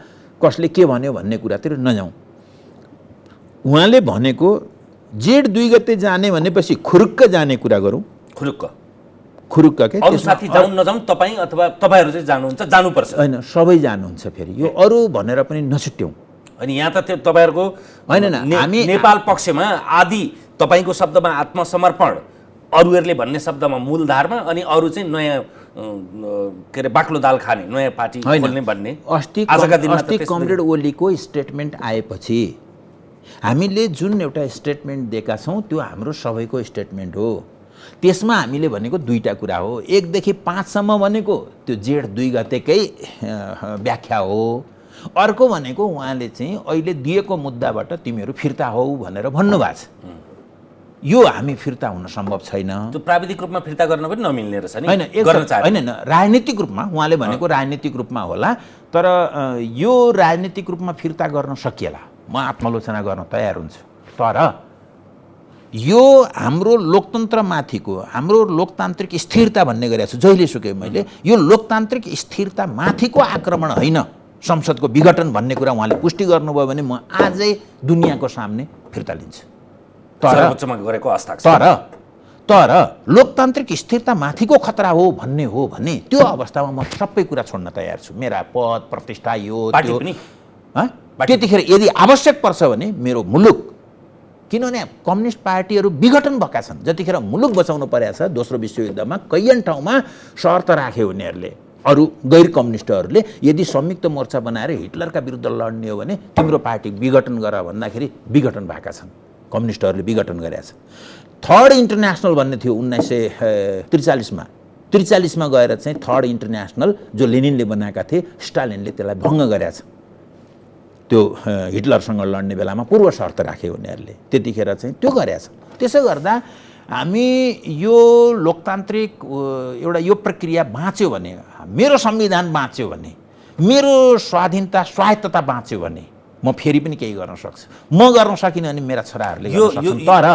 कसले के भन्यो भन्ने कुरातिर नजाउँ। उहाँले भनेको जेठ 2 गते जाने भनेपछि खुरुक्क जाने कुरा गरौँ। खुरुक्क के अरू साथी जाउँ नजाउँ तपाईँ अथवा तपाईँहरू चाहिँ जानुहुन्छ, जानुपर्छ होइन, सबै जानुहुन्छ। फेरि यो अरू भनेर पनि नछुट्यौँ। अनि यहाँ त त्यो तपाईँहरूको होइन न, हामी नेपाल पक्षमा आदि तपाईँको शब्दमा आत्मसमर्पण, अरूहरूले भन्ने शब्दमा मूलधारमा, अनि अरू चाहिँ नयाँ के अरे बाक्लो दाल खाने नयाँ पार्टी खोल्ने भन्ने। अस्ति कमरेड ओलीको स्टेटमेन्ट आएपछि हामीले जुन एउटा स्टेटमेन्ट दिएका छौँ त्यो हाम्रो सबैको स्टेटमेन्ट हो। त्यसमा हामीले भनेको 2टा कुरा हो। 1 देखि 5 सम्म भनेको त्यो जेठ 2 गतेकै व्याख्या हो। अर्को भनेको उहाँले चाहिँ अहिले दिएको मुद्दाबाट तिमीहरू फिर्ता हौ भनेर भन्नुभएको छ। यो हामी फिर्ता हुन सम्भव छैन। त्यो प्राविधिक रूपमा फिर्ता गर्न पनि नमिल्ने रहेछ नि। होइन, राजनीतिक रूपमा उहाँले भनेको राजनीतिक रूपमा होला, तर यो राजनीतिक रूपमा फिर्ता गर्न सकिएला, म आत्मालोचना गर्न तयार हुन्छु। तर यो हाम्रो लोकतन्त्रमाथिको, हाम्रो लोकतान्त्रिक स्थिरता भन्ने गरेको छु जहिलेसुकै मैले, यो लोकतान्त्रिक स्थिरता माथिको आक्रमण होइन, संसदको विघटन भन्ने कुरा उहाँले पुष्टि गर्नुभयो भने म आजै दुनियाँको सामने फिर्ता लिन्छु। तर लोकतान्त्रिक स्थिरता माथिको खतरा हो भन्ने हो भने त्यो अवस्थामा म सबै कुरा छोड्न तयार छु। मेरा पद प्रतिष्ठा यो त्यो त्यतिखेर यदि आवश्यक पर्छ भने मेरो मुलुक, किनभने कम्युनिस्ट पार्टीहरू विघटन भएका छन्, जतिखेर मुलुक बचाउनु परेको छ दोस्रो विश्वयुद्धमा कैयन ठाउँमा शर्त राखे उनीहरूले, अरू गैर कम्युनिस्टहरूले, यदि संयुक्त मोर्चा बनाएर हिटलरका विरुद्ध लड्ने हो भने तिम्रो पार्टी विघटन गर भन्दाखेरि विघटन भएका छन्, कम्युनिस्टहरूले विघटन गरेका छन्। थर्ड इन्टरनेसनल भन्ने थियो 1943मा, 43मा गएर चाहिँ थर्ड इन्टरनेसनल जो लेनिनले बनाएका थिए, स्टालिनले त्यसलाई भङ्ग गरेका छ। त्यो हिटलरसँग लड्ने बेलामा पूर्व शर्त राखे उनीहरूले, त्यतिखेर चाहिँ त्यो गरेका छ। त्यसो गर्दा हामी यो लोकतान्त्रिक एउटा यो प्रक्रिया बाँच्यो भने, मेरो संविधान बाँच्यो भने, मेरो स्वाधीनता स्वायत्तता बाँच्यो भने म फेरि पनि केही गर्न सक्छु। म गर्न सकिनँ भने मेरा छोराहरूले गर्न सक्छन्। तर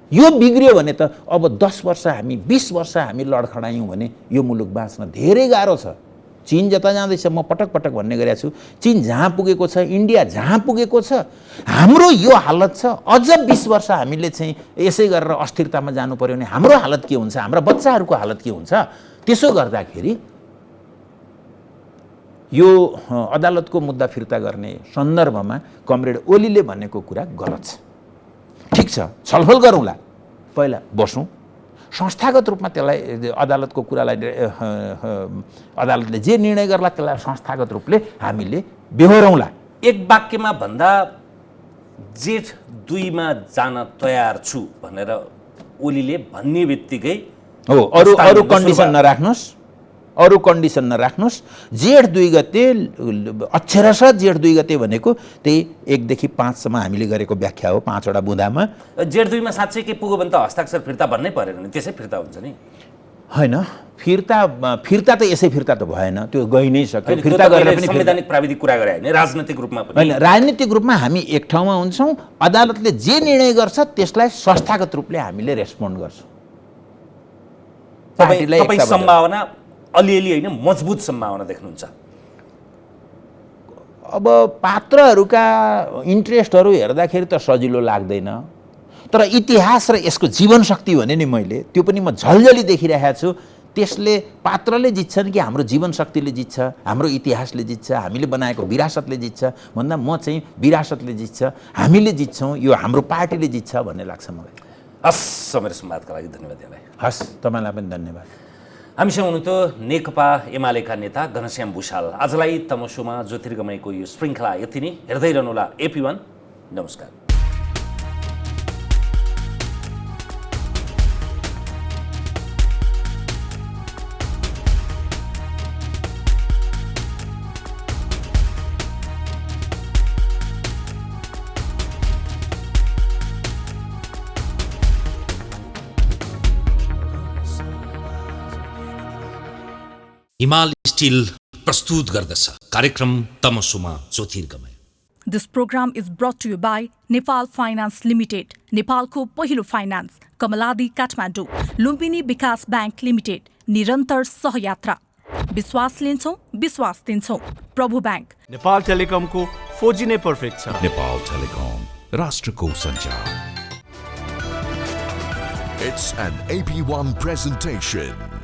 यो बिग्रियो भने त अब 10 वर्ष हामी 20 वर्ष हामी लडखडायौँ भने यो मुलुक बाँच्न धेरै गाह्रो छ। चीन जता जाँदैछ, म पटक पटक भन्ने गरेको छु, चीन जहाँ पुगेको छ, इन्डिया जहाँ पुगेको छ, हाम्रो यो हालत छ। अझ 20 वर्ष हामीले चाहिँ यसै गरेर अस्थिरतामा जानु पर्यो भने हाम्रो हालत के हुन्छ, हाम्रा बच्चाहरूको हालत के हुन्छ? त्यसो गर्दाखेरि यो अदालतको मुद्दा फिर्ता गर्ने सन्दर्भमा कमरेड ओलीले भनेको कुरा गलत छ। ठिक छ, छलफल गरौँला, पहिला बसौँ, संस्थागत रूपमा त्यसलाई अदालतको कुरालाई अदालतले जे निर्णय गर्ला त्यसलाई संस्थागत रूपले हामीले बेहोरौँला। एक वाक्यमा भन्दा जेठ 2मा जान तयार छु भनेर ओलीले भन्ने बित्तिकै हो, अरू कन्डिसन नराख्नुहोस्, अरू कन्डिसन नराख्नुहोस्। जेठ 2 गते अक्षरशः जेठ 2 गते भनेको त्यही 1 देखि 5 सम्म हामीले गरेको व्याख्या हो, 5 वटा बुँदामा। जेठ 2मा साँच्चै के पुग्यो भने त हस्ताक्षर फिर्ता भन्नै परेन नि, त्यसै फिर्ता हुन्छ नि। होइन, फिर्ता त यसै फिर्ता त भएन, त्यो गइ नै सक्यो। फिर्ता गरेर पनि संवैधानिक प्राविधिक कुरा गरे हैन, राजनीतिक रूपमा पनि होइन, राजनीतिक रूपमा हामी एक ठाउँमा हुन्छौँ, अदालतले जे निर्णय गर्छ त्यसलाई संस्थागत रूपले हामीले रेस्पोन्ड गर्छौँ। तपाईँ सम्भावना अलिअलि होइन मजबुत सम्भावना देख्नुहुन्छ? अब पात्रहरूका इन्ट्रेस्टहरू हेर्दाखेरि त सजिलो लाग्दैन, तर इतिहास र यसको जीवनशक्ति भने नि मैले त्यो पनि म झलझली देखिरहेको छु। त्यसले पात्रले जित्छन् कि हाम्रो जीवनशक्तिले जित्छ, हाम्रो इतिहासले जित्छ, हामीले बनाएको विरासतले जित्छ भन्दा म चाहिँ विरासतले जित्छ, हामीले जित्छौँ, यो हाम्रो पार्टीले जित्छ भन्ने लाग्छ मलाई। हस्, समय र संवादका लागि धन्यवाद यहाँलाई। हस्, तपाईँलाई पनि धन्यवाद। हामीसँग हुनुहुन्थ्यो नेकपा एमालेका नेता घनश्याम भुषाल। आजलाई तमसुमा ज्योतिर्गमयको यो श्रृङ्खला यति नै। हेर्दै रहनुहोला AP1। नमस्कार। हिमाल स्टिल प्रस्तुत गर्दछ कार्यक्रम तमसुमा ज्योतिर्गमय। This program is brought to you by Nepal Finance Limited, नेपालको पहिलो फाइनान्स, कमलादी काठमाडौँ, लुम्बिनी विकास ब्याङ्क लिमिटेड, निरन्तर सहयात्रा। विश्वास लिन्छौँ, विश्वास दिन्छौँ। प्रभु ब्याङ्क। नेपाल टेलिकमको 4G नै पर्फेक्ट छ। नेपाल टेलिकम, राष्ट्रको सञ्चार। It's an AP1 presentation.